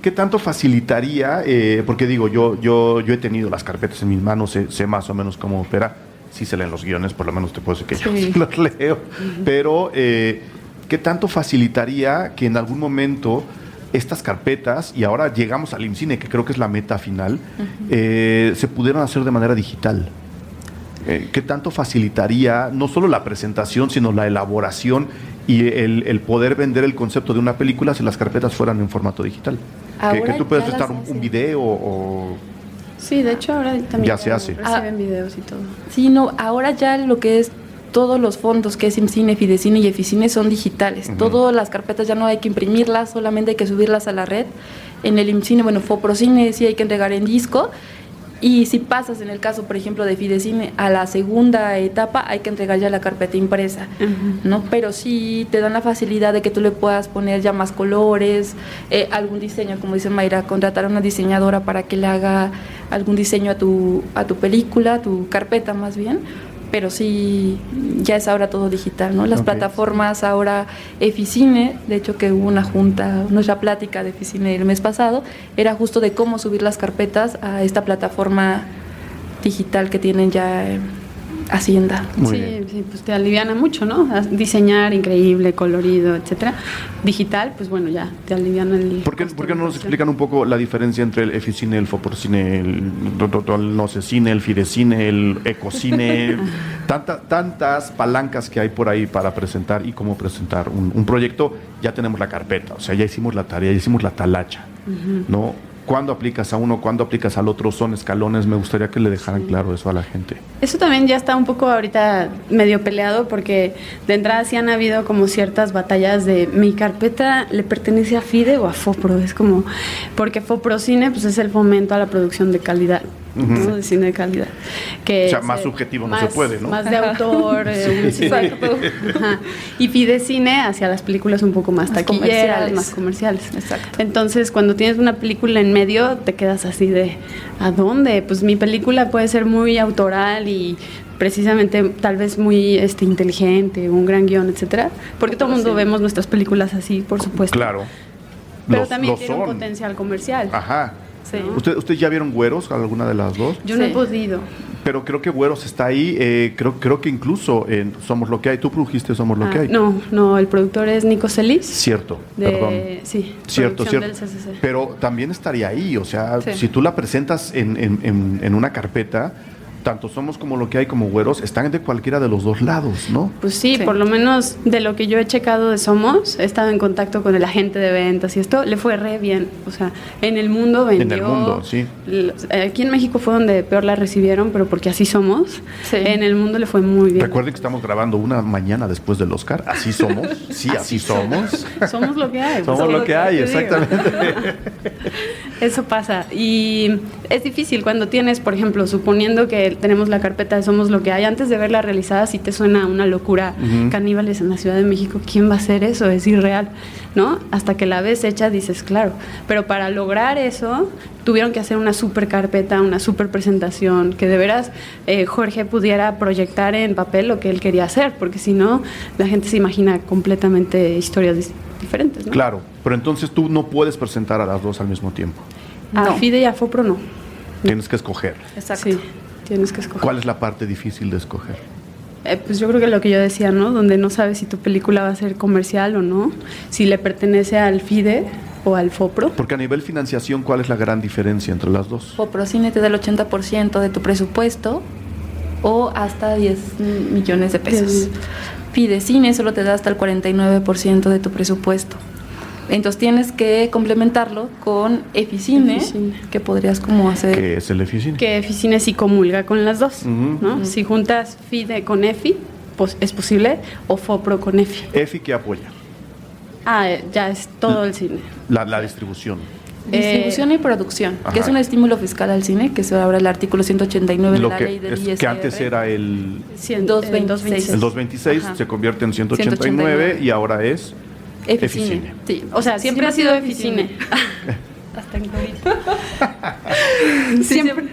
¿qué tanto facilitaría? Porque digo, yo he tenido las carpetas en mis manos, sé más o menos cómo opera. Sí se leen los guiones, por lo menos te puedo decir que yo los leo. Pero, ¿qué tanto facilitaría que en algún momento estas carpetas, y ahora llegamos al IMCINE, que creo que es la meta final, se pudieran hacer de manera digital? ¿Qué tanto facilitaría no solo la presentación, sino la elaboración y el poder vender el concepto de una película si las carpetas fueran en formato digital? Que tú puedes prestar un video o... Sí, de hecho ahora también ya se hace. Reciben videos y todo. Sí, no, ahora ya lo que es todos los fondos que es IMCINE, Fidecine y Eficine son digitales. Todas las carpetas ya no hay que imprimirlas, solamente hay que subirlas a la red. En el IMCINE, bueno, Foprocine sí hay que entregar en disco. Y si pasas, en el caso, por ejemplo, de Fidecine, a la segunda etapa, hay que entregar ya la carpeta impresa, ¿no? Pero sí te dan la facilidad de que tú le puedas poner ya más colores, algún diseño, como dice Mayra, contratar a una diseñadora para que le haga algún diseño a tu película, a tu carpeta más bien. Pero sí, ya es ahora todo digital, ¿no? Las plataformas ahora, Eficine, de hecho que hubo una junta, nuestra plática de Eficine el mes pasado, era justo de cómo subir las carpetas a esta plataforma digital que tienen ya Hacienda. Sí, pues te aliviana mucho, ¿no? Diseñar increíble, colorido, etcétera. Digital, pues bueno, ya te aliviana el... ¿Por qué no nos explican un poco la diferencia entre el Eficine, el Foprocine, el no sé, cine, el Fidecine, el Ecocine? Tantas palancas que hay por ahí para presentar y cómo presentar un proyecto. Ya tenemos la carpeta, o sea, ya hicimos la tarea, ya hicimos la talacha, ¿no? ¿Cuándo aplicas a uno? ¿Cuándo aplicas al otro? Son escalones. Me gustaría que le dejaran claro eso a la gente. Eso también ya está un poco ahorita medio peleado porque de entrada sí han habido como ciertas batallas de mi carpeta le pertenece a FIDE o a FOPRO. Es como, porque FOPROCINE pues es el fomento a la producción de calidad, ¿no? De cine de calidad. Que o sea, más subjetivo no se puede, ¿no? Más de autor. Exacto. Ajá. Y FIDECINE hacia las películas un poco más taquilleras, más comerciales. Exacto. Entonces, cuando tienes una película en medio, te quedas así de, ¿a dónde? Pues mi película puede ser muy autoral y precisamente tal vez muy inteligente, un gran guión, etcétera, porque todo el mundo vemos nuestras películas así, por supuesto. Claro. Pero también tiene un potencial comercial. Ajá. Sí. ¿Ustedes ya vieron Güeros, alguna de las dos? Yo no he podido. Pero creo que Güeros está ahí, creo que incluso en Somos lo que hay. ¿Tú produjiste Somos lo que hay? No, el productor es Nico Celis. Cierto, perdón. Sí, cierto. del CCC. Pero también estaría ahí, o sea, si tú la presentas en una carpeta, tanto Somos como lo que hay como Güeros están de cualquiera de los dos lados, ¿no? Pues sí, por lo menos de lo que yo he checado de Somos, he estado en contacto con el agente de ventas y esto le fue re bien. O sea, en el mundo vendió. En el mundo, sí. Aquí en México fue donde peor la recibieron, pero porque así somos. Sí. En el mundo le fue muy bien. Recuerden que estamos grabando una mañana después del Oscar. Así somos. Sí, así somos. Somos lo que hay. Somos lo que hay, exactamente. Eso pasa. Y es difícil cuando tienes, por ejemplo, suponiendo que tenemos la carpeta de Somos lo que hay, antes de verla realizada, si te suena una locura, Caníbales en la Ciudad de México, ¿quién va a hacer eso? Es irreal, ¿no? Hasta que la ves hecha dices, claro. Pero para lograr eso, tuvieron que hacer una super carpeta, una super presentación, que de veras Jorge pudiera proyectar en papel lo que él quería hacer, porque si no, la gente se imagina completamente historias diferentes, ¿no? Claro, pero entonces tú no puedes presentar a las dos al mismo tiempo. A FIDE y a FOPRO no. Tienes que escoger. Exacto. Sí, tienes que escoger. ¿Cuál es la parte difícil de escoger? Pues yo creo que lo que yo decía, ¿no? Donde no sabes si tu película va a ser comercial o no, si le pertenece al FIDE o al FOPRO. Porque a nivel financiación, ¿cuál es la gran diferencia entre las dos? Foprocine te da el 80% de tu presupuesto o hasta 10 millones de pesos. Fidecine solo te da hasta el 49% de tu presupuesto. Entonces tienes que complementarlo con Eficine, que podrías como hacer... ¿Qué es el Eficine? Que Eficine sí comulga con las dos, ¿no? Si juntas FIDE con EFI, pues es posible, o FOPRO con EFI. ¿EFI qué apoya? Ya es todo el cine. La distribución. Distribución y producción, que es un estímulo fiscal al cine, que es ahora el artículo 189 de la ley del ISR. Que antes era el 226. El 226 se convierte en 189 y ahora es Eficine. Sí, o sea, siempre ha sido Eficine. Hasta en corito.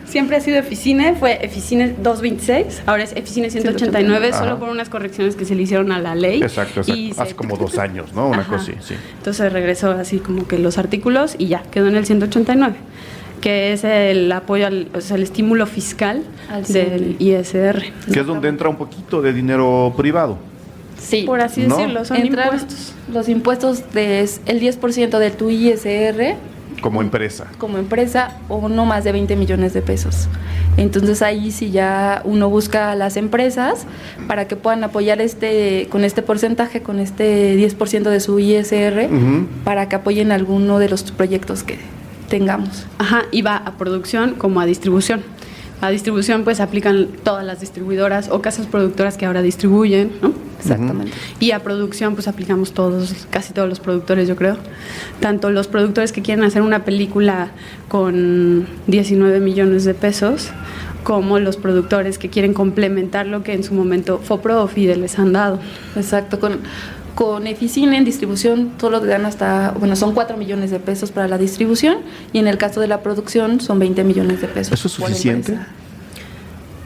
Siempre ha sido Eficine, fue Eficine 226, ahora es Eficine 189, Ajá. solo por unas correcciones que se le hicieron a la ley. Exacto. Y Hace como 2 años, ¿no? Una Ajá. cosa así, sí. Entonces regresó así como que los artículos y ya, quedó en el 189, que es el apoyo, o sea, el estímulo fiscal Al del cine. ISR. Que es donde entra un poquito de dinero privado. Sí. Por así ¿No? decirlo, son Entran impuestos. los impuestos el 10% de tu ISR Como empresa. como empresa o no más de 20 millones de pesos. Entonces ahí sí ya uno busca a las empresas para que puedan apoyar con este porcentaje, con este 10% de su ISR, Ujú. para que apoyen alguno de los proyectos que tengamos. Ajá, y va a producción como a distribución. A distribución pues aplican todas las distribuidoras o casas productoras que ahora distribuyen, ¿no? Exactamente. Y a producción pues aplicamos casi todos los productores, yo creo. Tanto los productores que quieren hacer una película con 19 millones de pesos, como los productores que quieren complementar lo que en su momento Fopro o Fide les han dado. Exacto. Con Eficine en distribución solo te dan son 4 millones de pesos para la distribución, y en el caso de la producción son 20 millones de pesos. ¿Eso es por suficiente? empresa.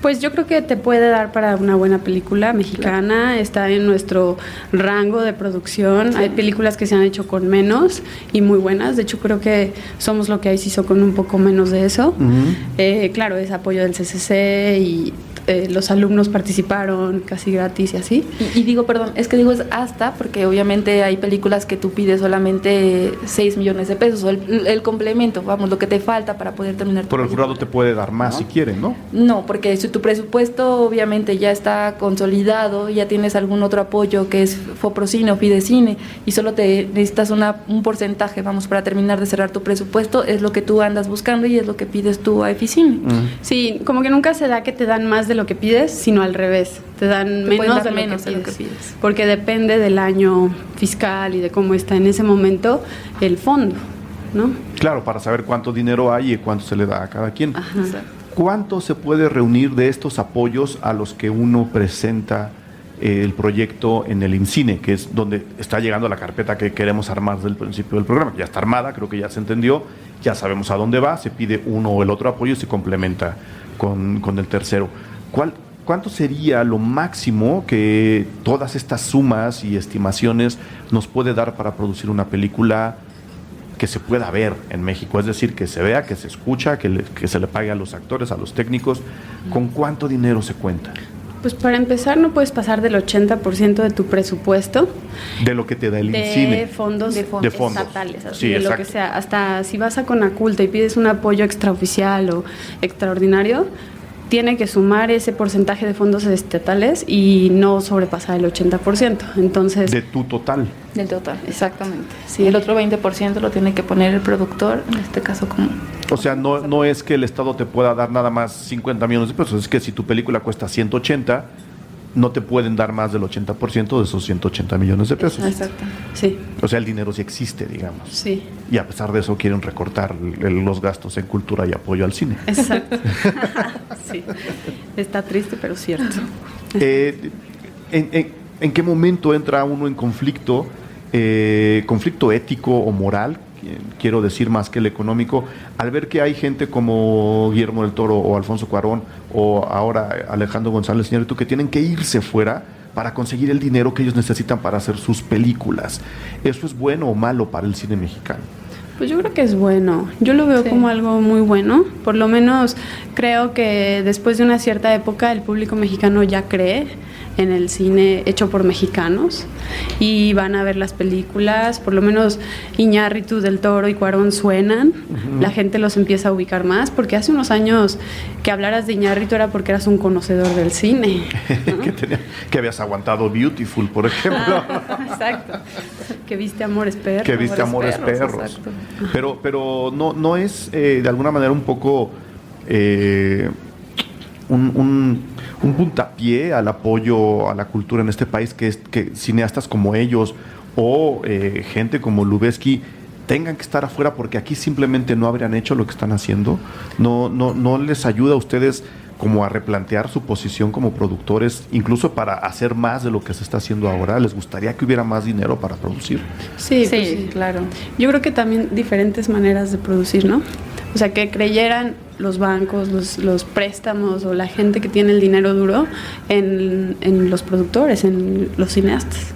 Pues yo creo que te puede dar para una buena película mexicana, está en nuestro rango de producción. Hay películas que se han hecho con menos y muy buenas, de hecho creo que Somos lo que hay se hizo con un poco menos de eso. Claro, es apoyo del CCC y los alumnos participaron casi gratis y así. Y digo, perdón, es hasta, porque obviamente hay películas que tú pides solamente 6 millones de pesos, o el complemento, vamos, lo que te falta para poder terminar tu Pero el jurado te película. puede dar más ¿No? si quiere, ¿no? No, porque si tu presupuesto obviamente ya está consolidado, ya tienes algún otro apoyo que es Foprocine o Fidecine, y solo te necesitas un porcentaje, vamos, para terminar de cerrar tu presupuesto, es lo que tú andas buscando y es lo que pides tú a Eficine. Sí, como que nunca se da que te dan más de lo que pides, sino al revés, te dan Te pueden menos, dar de, menos lo de lo que que pides, pides. porque depende del año fiscal y de cómo está en ese momento el fondo, ¿no? Claro, para saber cuánto dinero hay y cuánto se le da a cada quien. Exacto. ¿Cuánto se puede reunir de estos apoyos a los que uno presenta el proyecto en el IMCINE, que es donde está llegando la carpeta que queremos armar desde el principio del programa? Ya está armada, creo que ya se entendió, ya sabemos a dónde va, se pide uno o el otro apoyo y se complementa con el tercero. ¿Cuánto sería lo máximo que todas estas sumas y estimaciones nos puede dar para producir una película que se pueda ver en México? Es decir, que se vea, que se escucha, que se le pague a los actores, a los técnicos. ¿Con cuánto dinero se cuenta? Pues para empezar no puedes pasar del 80% de tu presupuesto De lo que te da el de INCINE. fondos, De fondos. estatales, así Sí, de lo exacto. que sea. Hasta si vas a Conaculta y pides un apoyo extraoficial o extraordinario, tiene que sumar ese porcentaje de fondos estatales y no sobrepasar el 80%. Entonces, De tu total. Del total, exactamente. Sí. El otro 20% lo tiene que poner el productor, en este caso como... O sea, no es que el Estado te pueda dar nada más 50 millones de pesos, es que si tu película cuesta 180, no te pueden dar más del 80% de esos 180 millones de pesos. Exacto. sí, O sea, el dinero sí existe, digamos. sí, Y a pesar de eso quieren recortar los gastos en cultura y apoyo al cine. exacto. Sí, está triste, pero cierto. ¿En qué momento entra uno en conflicto ético o moral, quiero decir más que el económico, al ver que hay gente como Guillermo del Toro o Alfonso Cuarón o ahora Alejandro González Iñárritu que tienen que irse fuera para conseguir el dinero que ellos necesitan para hacer sus películas? ¿Eso es bueno o malo para el cine mexicano? Pues yo creo que es bueno. Yo lo veo Sí. como algo muy bueno. Por lo menos creo que después de una cierta época el público mexicano ya cree en el cine hecho por mexicanos y van a ver las películas. Por lo menos Iñárritu, Del Toro y Cuarón suenan. La gente los empieza a ubicar más, porque hace unos años que hablaras de Iñárritu era porque eras un conocedor del cine, ¿no? que habías aguantado Beautiful, por ejemplo. Exacto. Que viste Amores Perros. Que viste Amores Perros. exacto. Pero no es de alguna manera un poco un puntapié al apoyo a la cultura en este país, que cineastas como ellos o gente como Lubezki tengan que estar afuera porque aquí simplemente no habrían hecho lo que están haciendo. No les ayuda a ustedes como a replantear su posición como productores, incluso para hacer más de lo que se está haciendo ahora? ¿Les gustaría que hubiera más dinero para producir? Sí, Sí, pues sí, claro. Yo creo que también diferentes maneras de producir, ¿no? O sea, que creyeran los bancos, los préstamos o la gente que tiene el dinero duro en los productores, en los cineastas.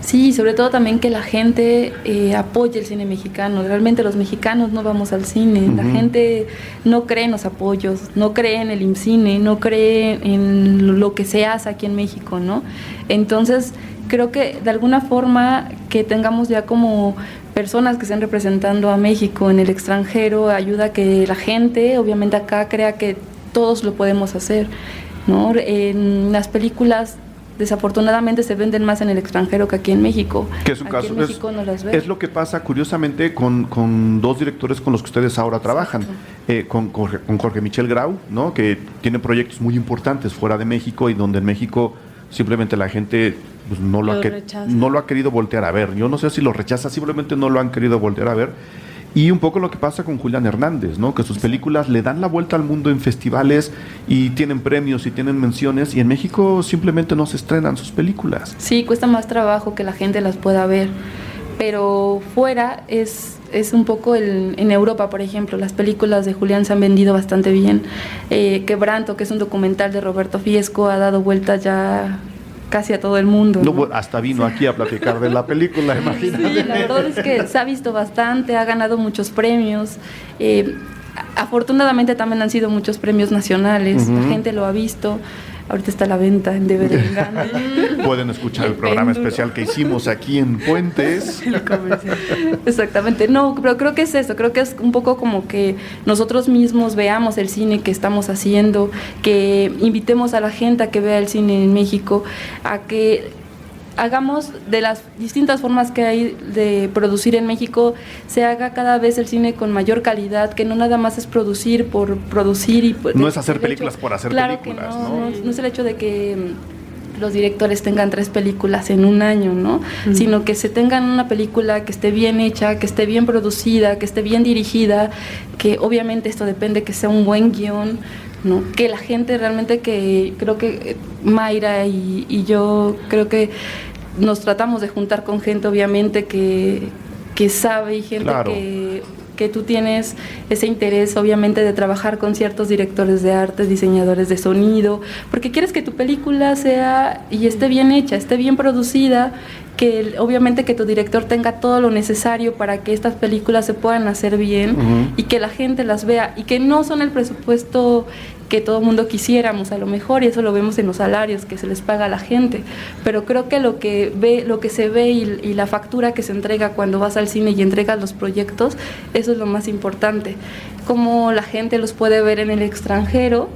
Sí, sobre todo también que la gente apoye el cine mexicano. Realmente los mexicanos no vamos al cine. La gente no cree en los apoyos, no cree en el IMCINE, no cree en lo que se hace aquí en México, ¿no? Entonces, creo que de alguna forma que tengamos ya como personas que estén representando a México en el extranjero ayuda a que la gente, obviamente acá, crea que todos lo podemos hacer, ¿no? En las películas desafortunadamente se venden más en el extranjero que aquí en México. Que es un aquí caso, en México no las ven. es lo que pasa curiosamente con dos directores con los que ustedes ahora trabajan, con Jorge Michel Grau, ¿no? Que tiene proyectos muy importantes fuera de México y donde en México simplemente la gente pues, no lo ha querido voltear a ver. Yo no sé si lo rechaza, simplemente no lo han querido voltear a ver. Y un poco lo que pasa con Julián Hernández, ¿no? Que sus películas le dan la vuelta al mundo en festivales y tienen premios y tienen menciones, y en México simplemente no se estrenan sus películas. Sí, cuesta más trabajo que la gente las pueda ver, pero fuera es un poco en Europa, por ejemplo, las películas de Julián se han vendido bastante bien. Quebranto, que es un documental de Roberto Fiesco, ha dado vuelta ya casi a todo el mundo, ¿no? No, hasta vino aquí a platicar de la película, imagínate. Sí, la verdad es que se ha visto bastante, ha ganado muchos premios. Afortunadamente también han sido muchos premios nacionales, la gente lo ha visto. Ahorita está a la venta en DVD en Gandhi. Pueden escuchar el programa especial que hicimos aquí en Puentes. Exactamente, no, pero creo que es eso, creo que es un poco como que nosotros mismos veamos el cine que estamos haciendo, que invitemos a la gente a que vea el cine en México, a que hagamos de las distintas formas que hay de producir en México, se haga cada vez el cine con mayor calidad, que no nada más es producir por producir. Y no es hacer películas por hacer películas, ¿no? No es el hecho de que los directores tengan 3 películas en un año, ¿no? Sino que se tengan una película que esté bien hecha, que esté bien producida, que esté bien dirigida, que obviamente esto depende que sea un buen guión, ¿no? Que la gente realmente, que creo que Mayra y yo creo que nos tratamos de juntar con gente obviamente que sabe, y gente claro, que tú tienes ese interés obviamente de trabajar con ciertos directores de arte, diseñadores de sonido, porque quieres que tu película sea y esté bien hecha, esté bien producida, que obviamente que tu director tenga todo lo necesario para que estas películas se puedan hacer bien y que la gente las vea, y que no son el presupuesto que todo mundo quisiéramos a lo mejor, y eso lo vemos en los salarios que se les paga a la gente, pero creo que lo que se ve y la factura que se entrega cuando vas al cine y entregas los proyectos, eso es lo más importante, cómo la gente los puede ver en el extranjero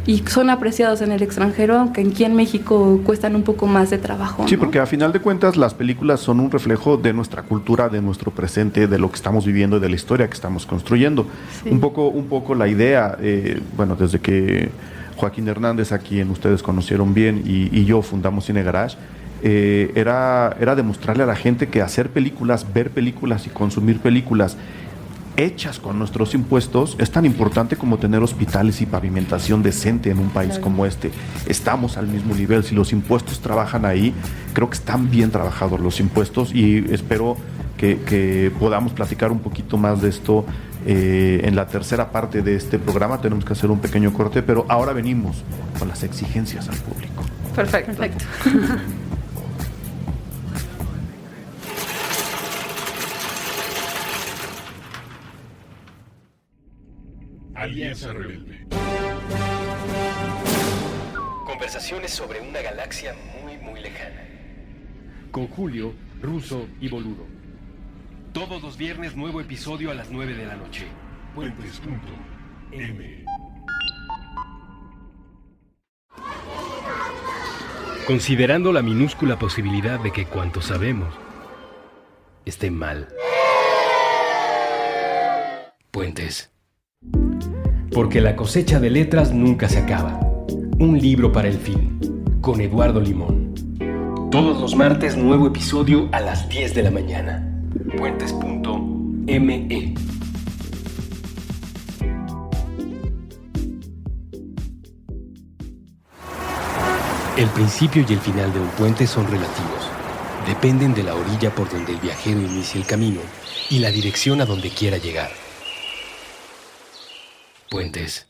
y son apreciados en el extranjero, aunque aquí en México cuestan un poco más de trabajo, sí, ¿no? porque a final de cuentas las películas son un reflejo de nuestra cultura, de nuestro presente, de lo que estamos viviendo y de la historia que estamos construyendo. Sí. Un poco la idea, bueno, desde que Joaquín Hernández, a quien ustedes conocieron bien, y yo fundamos Cine Garage, era demostrarle a la gente que hacer películas, ver películas y consumir películas hechas con nuestros impuestos es tan importante como tener hospitales y pavimentación decente en un país como este. Estamos al mismo nivel. Si los impuestos trabajan ahí, creo que están bien trabajados los impuestos, y espero que podamos platicar un poquito más de esto en la tercera parte de este programa. Tenemos que hacer un pequeño corte, pero ahora venimos con las exigencias al público. Perfecto. Alianza Rebelde. Conversaciones sobre una galaxia muy, muy lejana. Con Julio, Russo y Boludo. Todos los viernes, nuevo episodio a las 9 de la noche. Puentes.m. Considerando la minúscula posibilidad de que cuanto sabemos esté mal. Puentes. Porque la cosecha de letras nunca se acaba. Un libro para el fin, con Eduardo Limón. Todos los martes, nuevo episodio a las 10 de la mañana. Puentes.me. El principio y el final de un puente son relativos. Dependen de la orilla por donde el viajero inicia el camino y la dirección a donde quiera llegar. Puentes.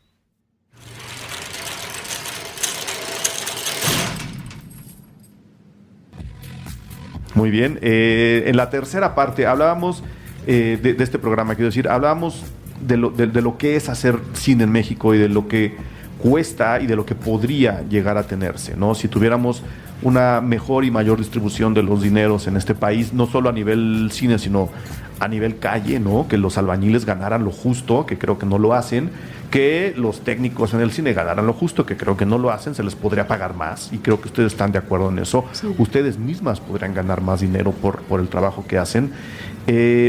Muy bien. En la tercera parte hablábamos de este programa, quiero decir, hablábamos de lo que es hacer cine en México y de lo que cuesta y de lo que podría llegar a tenerse, ¿no? Si tuviéramos una mejor y mayor distribución de los dineros en este país, no solo a nivel cine, sino a nivel calle, ¿no? Que los albañiles ganaran lo justo, que creo que no lo hacen, que los técnicos en el cine ganaran lo justo, que creo que no lo hacen, se les podría pagar más, y creo que ustedes están de acuerdo en eso. Sí. Ustedes mismas podrían ganar más dinero por el trabajo que hacen.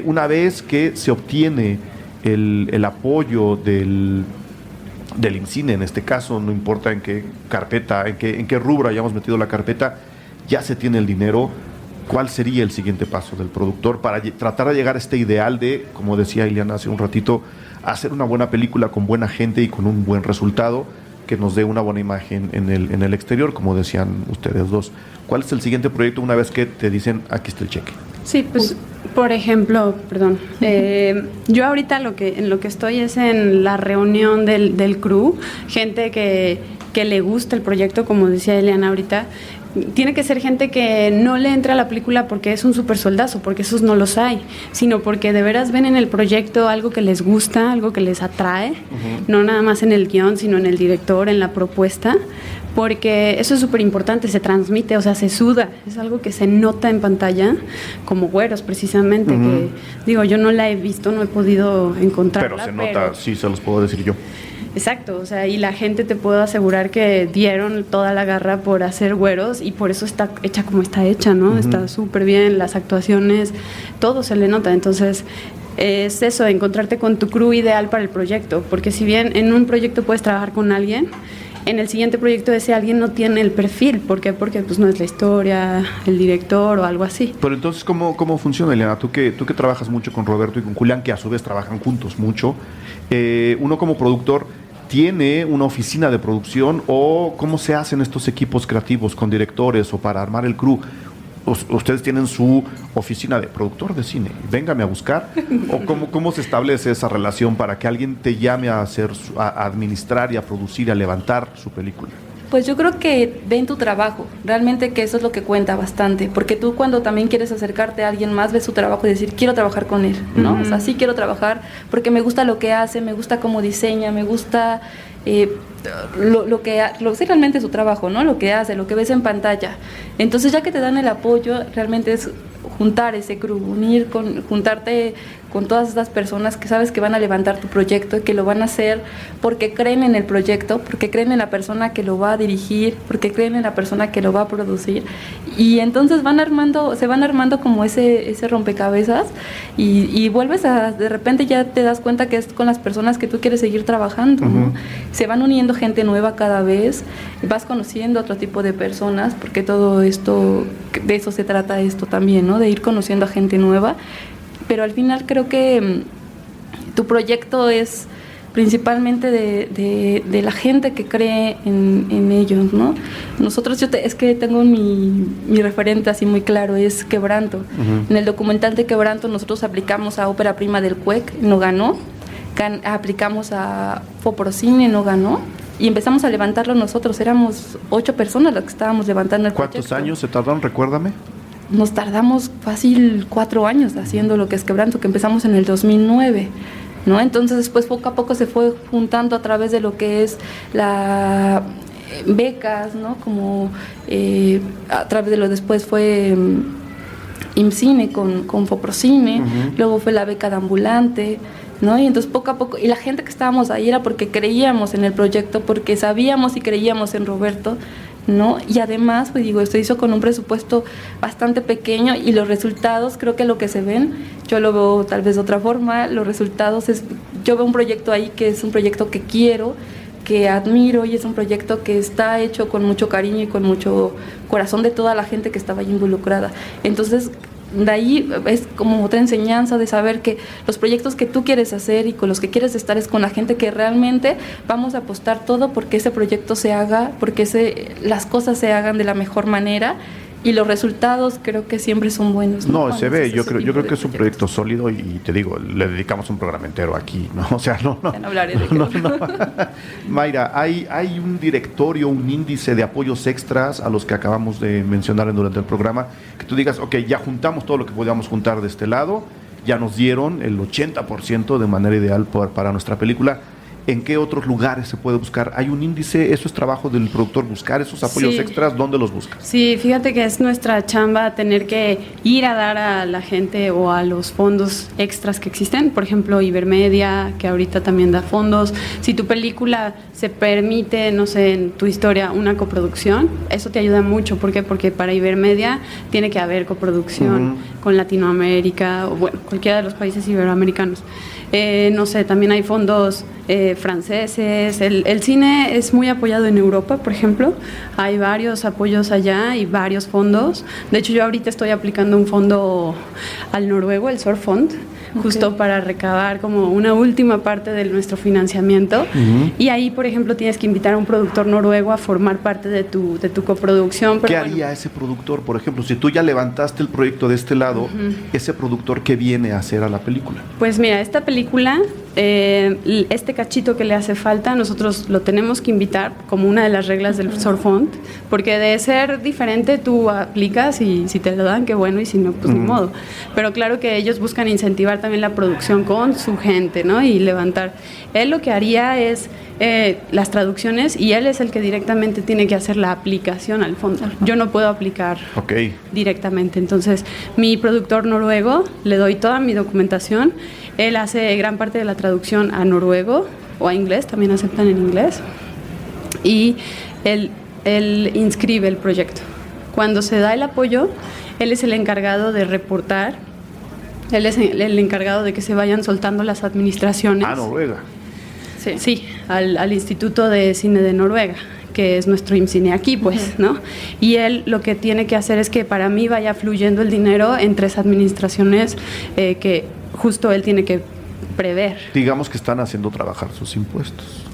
Una vez que se obtiene el apoyo del IMCINE, en este caso, no importa en qué carpeta, en qué rubro hayamos metido la carpeta, ya se tiene el dinero. ¿Cuál sería el siguiente paso del productor para tratar de llegar a este ideal de, como decía Ileana hace un ratito, hacer una buena película con buena gente y con un buen resultado que nos dé una buena imagen en el exterior, como decían ustedes dos? ¿Cuál es el siguiente proyecto una vez que te dicen, aquí está el cheque? Sí, pues, por ejemplo, yo ahorita en lo que estoy es en la reunión del crew, gente que le gusta el proyecto, como decía Ileana ahorita. Tiene que ser gente que no le entra a la película porque es un super soldazo, porque esos no los hay, sino porque de veras ven en el proyecto algo que les gusta, algo que les atrae, no nada más en el guión, sino en el director, en la propuesta, porque eso es súper importante, se transmite, o sea, se suda, es algo que se nota en pantalla, como Güeros precisamente, que digo, yo no la he visto, no he podido encontrarla. Pero se nota, sí, se los puedo decir yo. Exacto, o sea, y la gente, te puedo asegurar que dieron toda la garra por hacer Güeros y por eso está hecha como está hecha, ¿no? Está súper bien, las actuaciones, todo se le nota. Entonces, es eso, encontrarte con tu crew ideal para el proyecto, porque si bien en un proyecto puedes trabajar con alguien, en el siguiente proyecto ese alguien no tiene el perfil. ¿Por qué? Porque pues no es la historia, el director o algo así. Pero entonces, ¿cómo funciona, Ileana? Tú que trabajas mucho con Roberto y con Julián, que a su vez trabajan juntos mucho, uno como productor ¿tiene una oficina de producción o cómo se hacen estos equipos creativos con directores o para armar el crew? ¿Ustedes tienen su oficina de productor de cine? Véngame a buscar. ¿O cómo se establece esa relación para que alguien te llame a administrar y a producir y a levantar su película? Pues yo creo que ven tu trabajo, realmente que eso es lo que cuenta bastante, porque tú cuando también quieres acercarte a alguien más, ves su trabajo y decir, quiero trabajar con él, ¿no? O sea, sí quiero trabajar porque me gusta lo que hace, me gusta cómo diseña, me gusta sí, realmente su trabajo, ¿no? Lo que hace, lo que ves en pantalla. Entonces ya que te dan el apoyo, realmente es juntar ese crew, juntarte con todas estas personas que sabes que van a levantar tu proyecto y que lo van a hacer porque creen en el proyecto, porque creen en la persona que lo va a dirigir, porque creen en la persona que lo va a producir, y entonces se van armando como ese rompecabezas y vuelves de repente ya te das cuenta que es con las personas que tú quieres seguir trabajando, ¿no? Se van uniendo gente nueva cada vez, vas conociendo otro tipo de personas, porque todo esto, de eso se trata esto también, ¿no? De ir conociendo a gente nueva. Pero al final creo que tu proyecto es principalmente de la gente que cree en ellos, ¿no? Nosotros, es que tengo mi referente así muy claro, es Quebranto. En el documental de Quebranto nosotros aplicamos a Ópera Prima del CUEC, no ganó. Aplicamos a Foprocine, no ganó. Y empezamos a levantarlo nosotros, éramos 8 personas las que estábamos levantando el proyecto. ¿Cuántos años se tardaron? Recuérdame. Nos tardamos fácil 4 años haciendo lo que es Quebranto, que empezamos en el 2009, ¿no? Entonces después poco a poco se fue juntando a través de lo que es la becas, ¿no? Como a través de lo después fue IMCINE con Foprocine, luego fue la beca de ambulante, ¿no? Y entonces poco a poco, y la gente que estábamos ahí era porque creíamos en el proyecto, porque sabíamos y creíamos en Roberto, ¿no? Y además, pues digo, esto hizo con un presupuesto bastante pequeño y los resultados, creo que lo que se ven, yo lo veo tal vez de otra forma, los resultados yo veo un proyecto ahí que es un proyecto que quiero, que admiro, y es un proyecto que está hecho con mucho cariño y con mucho corazón de toda la gente que estaba ahí involucrada. Entonces, de ahí es como otra enseñanza de saber que los proyectos que tú quieres hacer y con los que quieres estar es con la gente que realmente vamos a apostar todo porque ese proyecto se haga, porque las cosas se hagan de la mejor manera. Y los resultados creo que siempre son buenos. No, se ve, yo creo que es un proyecto sólido y te digo, le dedicamos un programa entero aquí, ¿no? O sea, no. Ya no hablaré de no. Mayra, ¿hay un directorio, un índice de apoyos extras a los que acabamos de mencionar durante el programa? Que tú digas, ok, ya juntamos todo lo que podíamos juntar de este lado, ya nos dieron el 80% de manera ideal para nuestra película. ¿En qué otros lugares se puede buscar? ¿Hay un índice? ¿Eso es trabajo del productor buscar esos apoyos extras? ¿Dónde los buscas? Sí, fíjate que es nuestra chamba tener que ir a dar a la gente o a los fondos extras que existen. Por ejemplo, Ibermedia, que ahorita también da fondos. Si tu película se permite, no sé, en tu historia, una coproducción, eso te ayuda mucho. ¿Por qué? Porque para Ibermedia tiene que haber coproducción con Latinoamérica o, bueno, cualquiera de los países iberoamericanos. No sé, también hay fondos franceses. El cine es muy apoyado en Europa, por ejemplo. Hay varios apoyos allá y varios fondos. De hecho, yo ahorita estoy aplicando un fondo al noruego, el Surfond, justo para recabar como una última parte de nuestro financiamiento. Y ahí, por ejemplo, tienes que invitar a un productor noruego a formar parte de tu coproducción. Pero ¿qué haría ese productor? Por ejemplo, si tú ya levantaste el proyecto de este lado, ese productor, ¿qué viene a hacer a la película? Pues mira, esta película, este cachito que le hace falta, nosotros lo tenemos que invitar como una de las reglas del Surfond, porque de ser diferente tú aplicas y si te lo dan, qué bueno, y si no, pues ni modo. Pero claro que ellos buscan incentivar también la producción con su gente, ¿no? Y levantar. Él lo que haría es las traducciones y él es el que directamente tiene que hacer la aplicación al fondo. Yo no puedo aplicar directamente. Entonces, mi productor noruego, le doy toda mi documentación. Él hace gran parte de la traducción a noruego o a inglés, también aceptan en inglés. Y él inscribe el proyecto. Cuando se da el apoyo, él es el encargado de reportar. Él es el encargado de que se vayan soltando las administraciones. ¿A Noruega? Sí, al Instituto de Cine de Noruega, que es nuestro IMCINE aquí, pues, ¿no? Y él lo que tiene que hacer es que para mí vaya fluyendo el dinero en 3 administraciones que justo él tiene que prever. Digamos que están haciendo trabajar sus impuestos.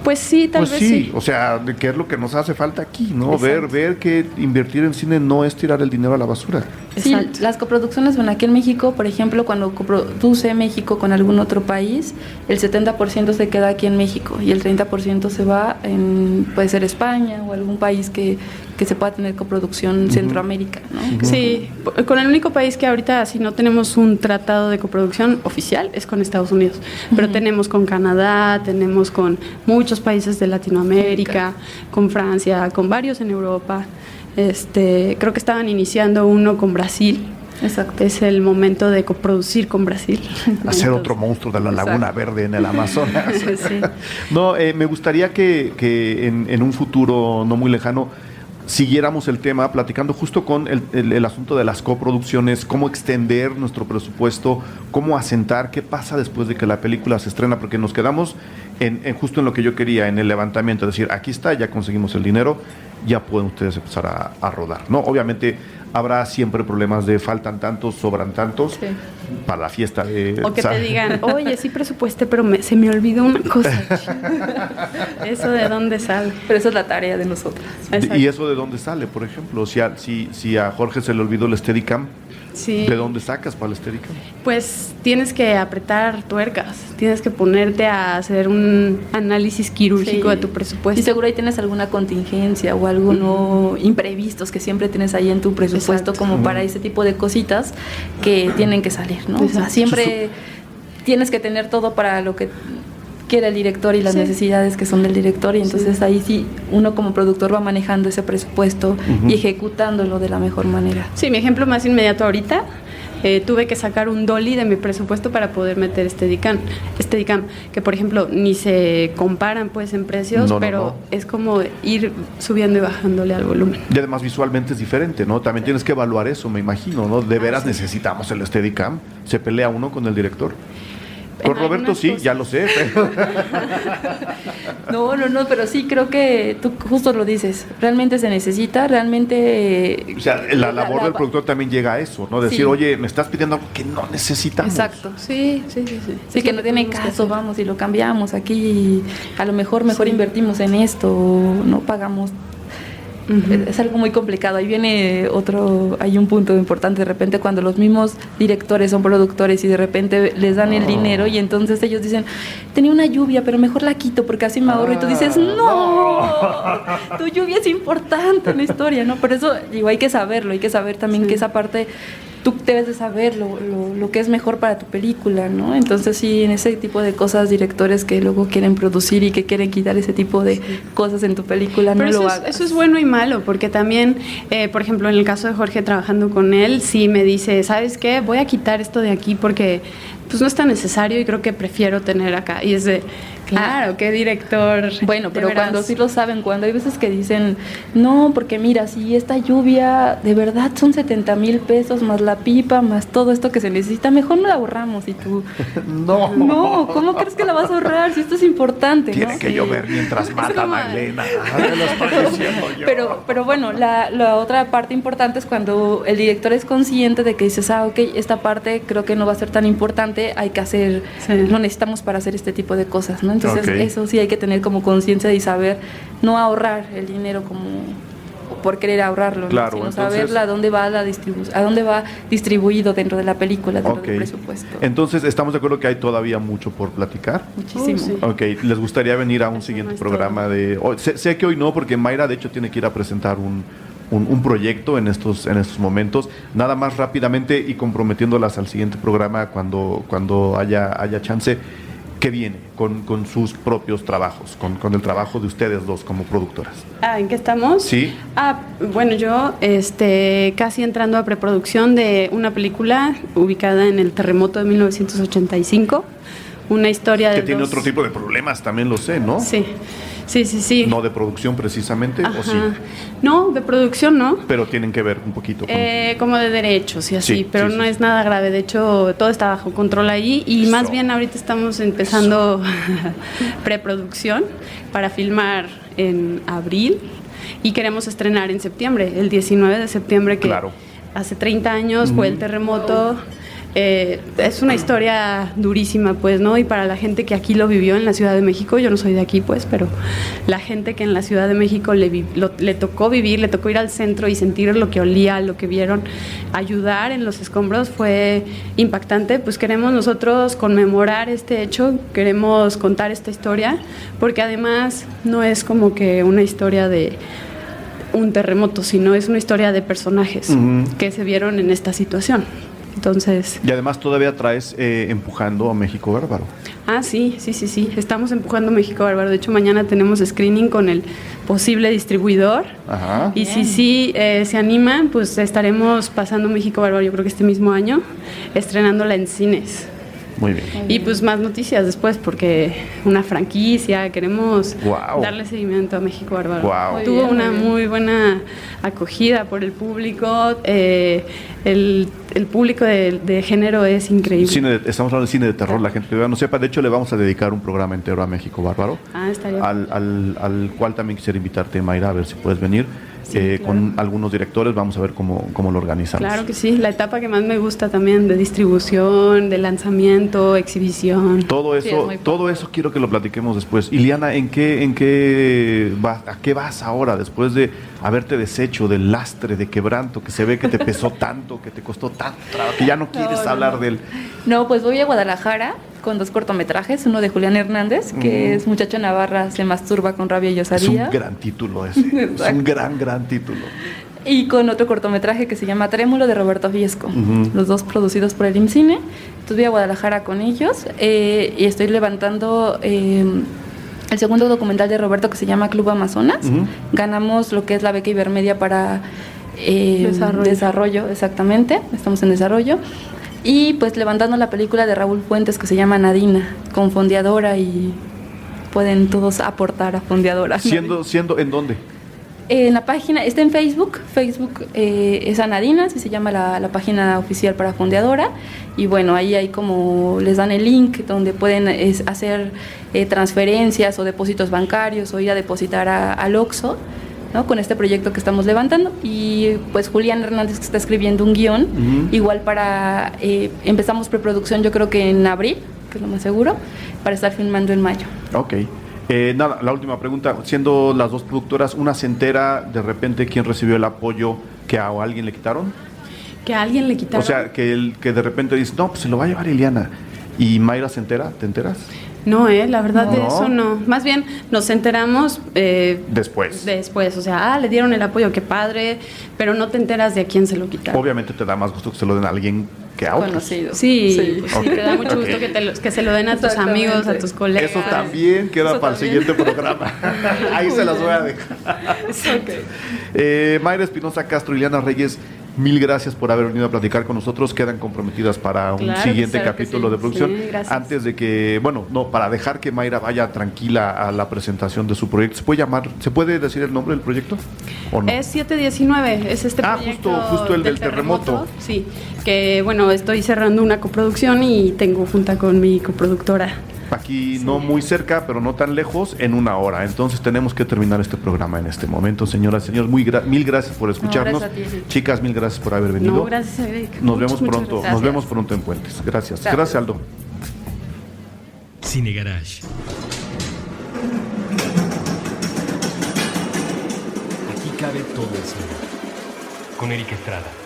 Pues sí, tal vez sí. O sea, ¿qué es lo que nos hace falta aquí, no? Exacto. Ver que invertir en cine no es tirar el dinero a la basura. Sí, las coproducciones, bueno, aquí en México, por ejemplo, cuando coproduce México con algún otro país, el 70% se queda aquí en México y el 30% se va puede ser España o algún país que se pueda tener coproducción Centroamérica, ¿no? Sí, con el único país que ahorita si no tenemos un tratado de coproducción oficial es con Estados Unidos, pero tenemos con Canadá, tenemos con muchos países de Latinoamérica, con Francia, con varios en Europa. Creo que estaban iniciando uno con Brasil. Exacto. Es el momento de coproducir con Brasil. Hacer otro monstruo de la Laguna Verde en el Amazonas. Sí. No, me gustaría que en un futuro no muy lejano siguiéramos el tema platicando justo con el asunto de las coproducciones, cómo extender nuestro presupuesto, cómo asentar, qué pasa después de que la película se estrena, porque nos quedamos justo en lo que yo quería, en el levantamiento, es decir, aquí está, ya conseguimos el dinero, ya pueden ustedes empezar a rodar, ¿no? Obviamente habrá siempre problemas de faltan tantos, sobran tantos para la fiesta de... O que te digan, oye, sí presupuesté, pero se me olvidó una cosa. ¿Eso de dónde sale? Pero esa es la tarea de nosotras. ¿Y eso de dónde sale, por ejemplo? Si a Jorge se le olvidó el Steadicam, ¿de dónde sacas para el Steadicam? Pues tienes que apretar tuercas, tienes que ponerte a hacer un análisis quirúrgico de tu presupuesto. Y seguro ahí tienes alguna contingencia o algo no imprevistos que siempre tienes ahí en tu presupuesto. Exacto. Como para ese tipo de cositas que tienen que salir, ¿no? O sea, siempre tienes que tener todo para lo que quiere el director y las necesidades que son del director, y entonces ahí sí uno como productor va manejando ese presupuesto y ejecutándolo de la mejor manera. Sí, mi ejemplo más inmediato ahorita, tuve que sacar un dolly de mi presupuesto para poder meter Steadicam, que por ejemplo ni se comparan pues en precios, pero es como ir subiendo y bajándole al volumen. Y además visualmente es diferente, ¿no? También tienes que evaluar eso, me imagino, ¿no? ¿De veras necesitamos el Steadicam? ¿Se pelea uno con el director? Con Roberto sí, ya lo sé. Pero... No, pero sí creo que tú justo lo dices. Realmente se necesita, realmente... O sea, la labor del productor también llega a eso, ¿no? Decir, sí. Oye, me estás pidiendo algo que no necesitamos. Exacto. Sí. Sí, que no tiene caso, vamos, y lo cambiamos aquí, a lo mejor invertimos en esto, no pagamos. Es algo muy complicado. Ahí viene hay un punto importante de repente cuando los mismos directores son productores y de repente les dan el dinero y entonces ellos dicen, tenía una lluvia, pero mejor la quito porque así me ahorro. Y tú dices, no, tu lluvia es importante en la historia, ¿no? Por eso digo, hay que saberlo, hay que saber también que esa parte tú debes de saber lo que es mejor para tu película, ¿no? Entonces sí, en ese tipo de cosas, directores que luego quieren producir y que quieren quitar ese tipo de cosas en tu película, pero no lo hagas. Eso es bueno y malo, porque también, por ejemplo, en el caso de Jorge trabajando con él, sí me dice, ¿sabes qué? Voy a quitar esto de aquí porque pues no es tan necesario y creo que prefiero tener acá. Y es de, claro, qué director. Bueno, pero cuando sí lo saben, cuando hay veces que dicen, no, porque mira, si esta lluvia de verdad son 70,000 pesos más la pipa, más todo esto que se necesita, mejor no la ahorramos. Y tú, no, ¿cómo crees que la vas a ahorrar si esto es importante? Tiene que llover mientras matan a Elena. Me lo estoy diciendo yo. Pero bueno, la otra parte importante es cuando el director es consciente de que dices, ok, esta parte creo que no va a ser tan importante, hay que hacer, lo necesitamos para hacer este tipo de cosas, ¿no? Entonces eso sí hay que tener como conciencia y saber no ahorrar el dinero como por querer ahorrarlo, claro, ¿no? Sino entonces, saber a dónde va distribuido dentro de la película, dentro del presupuesto. Entonces, ¿estamos de acuerdo que hay todavía mucho por platicar? Muchísimo. Sí. Ok, ¿les gustaría venir a un siguiente programa de... sé que hoy no, porque Mayra de hecho tiene que ir a presentar un proyecto en estos momentos. Nada más rápidamente y comprometiéndolas al siguiente programa cuando haya chance. ¿Qué viene con sus propios trabajos, con el trabajo de ustedes dos como productoras? ¿En qué estamos? Sí. Bueno, yo casi entrando a preproducción de una película ubicada en el terremoto de 1985, una historia de que tiene otro tipo de problemas, también lo sé, ¿no? Sí. No de producción precisamente, Ajá. ¿o sí? No, de producción no. Pero tienen que ver un poquito con... Como de derechos y así, Sí, pero sí, no sí. es nada grave. De hecho, todo está bajo control ahí y más bien ahorita estamos empezando preproducción para filmar en abril y queremos estrenar en septiembre, el 19 de septiembre, que hace 30 años fue el terremoto. Es una historia durísima, pues, ¿no? Y para la gente que aquí lo vivió en la Ciudad de México, yo no soy de aquí, pues, pero la gente que en la Ciudad de México le tocó vivir, le tocó ir al centro y sentir lo que olía, lo que vieron, ayudar en los escombros, fue impactante. Pues queremos nosotros conmemorar este hecho, queremos contar esta historia, porque además no es como que una historia de un terremoto, sino es una historia de personajes que se vieron en esta situación. Entonces... Y además todavía traes empujando a México Bárbaro. Sí. Estamos empujando a México Bárbaro. De hecho, mañana tenemos screening con el posible distribuidor. Ajá. Y si se animan, pues estaremos pasando México Bárbaro, yo creo que este mismo año, estrenándola en cines. Muy bien. Y pues más noticias después, porque una franquicia, queremos darle seguimiento a México Bárbaro. Wow. Tuvo una muy buena acogida por el público. El público de género es increíble. Estamos hablando de cine de terror, la gente que no sepa. De hecho, le vamos a dedicar un programa entero a México Bárbaro. Estaría al cual también quisiera invitarte, Mayra, a ver si puedes venir. Claro. Con algunos directores, vamos a ver cómo lo organizamos. Claro que sí, la etapa que más me gusta también de distribución, de lanzamiento, exhibición. Todo eso quiero que lo platiquemos después. Iliana, ¿a qué vas ahora después de haberte deshecho del lastre de quebranto que se ve que te pesó tanto, que te costó tanto trabajo, que ya no quieres hablar de él? No, pues voy a Guadalajara con 2 cortometrajes, uno de Julián Hernández, que es Muchacho Navarra se masturba con rabia y osadía. Es un gran título ese, es un gran título. Y con otro cortometraje que se llama Trémulo, de Roberto Viesco, los dos producidos por el IMCINE. Entonces voy a Guadalajara con ellos y estoy levantando el segundo documental de Roberto que se llama Club Amazonas. Ganamos lo que es la beca Ibermedia para desarrollo, exactamente, estamos en desarrollo. Y pues levantando la película de Raúl Fuentes que se llama Nadina, con Fondeadora, y pueden todos aportar a Fondeadora. ¿Siendo en dónde? En la página, está en Facebook es Anadina, así se llama la página oficial para Fondeadora, y bueno, ahí hay como, les dan el link donde pueden hacer transferencias o depósitos bancarios o ir a depositar al Oxxo, ¿no? Con este proyecto que estamos levantando. Y pues Julián Hernández, que está escribiendo un guión, igual para, empezamos preproducción yo creo que en abril, que es lo más seguro, para estar filmando en mayo. Ok. Nada, la última pregunta, siendo las dos productoras, ¿una se entera de repente quién recibió el apoyo que a alguien le quitaron? Que a alguien le quitaron. O sea, que de repente dice, no, pues se lo va a llevar Ileana. ¿Y Mayra se entera? ¿Te enteras? No, la verdad de No. eso no. Más bien nos enteramos Después. o sea, le dieron el apoyo, qué padre, pero no te enteras de a quién se lo quitaron. Obviamente te da más gusto que se lo den a alguien que a otros. Conocido. Sí, pues sí, Ok, te da mucho gusto ok. que se lo den a tus amigos, a tus colegas. Eso también queda Eso para también. el siguiente programa. Ahí se las voy a dejar. Mayra Espinosa Castro, Ileana Reyes, mil gracias por haber venido a platicar con nosotros. Quedan comprometidas para un Claro, siguiente claro que capítulo sí. de producción. Sí, gracias. Antes de que, para dejar que Mayra vaya tranquila a la presentación de su proyecto, ¿se puede decir el nombre del proyecto? ¿O no? Es 719, es este proyecto. Justo el del terremoto. Sí, que bueno, estoy cerrando una coproducción y tengo junta con mi coproductora. Aquí no muy cerca, pero no tan lejos, en 1 hora. Entonces tenemos que terminar este programa en este momento, señoras y señores. Mil gracias por escucharnos. gracias a ti. Chicas, mil gracias por haber venido. No, gracias, Eric. Nos vemos Muchas pronto. gracias. Nos vemos pronto en Puentes. Gracias. Gracias, Aldo. Cine Garage. Aquí cabe todo el cine. Con Eric Estrada.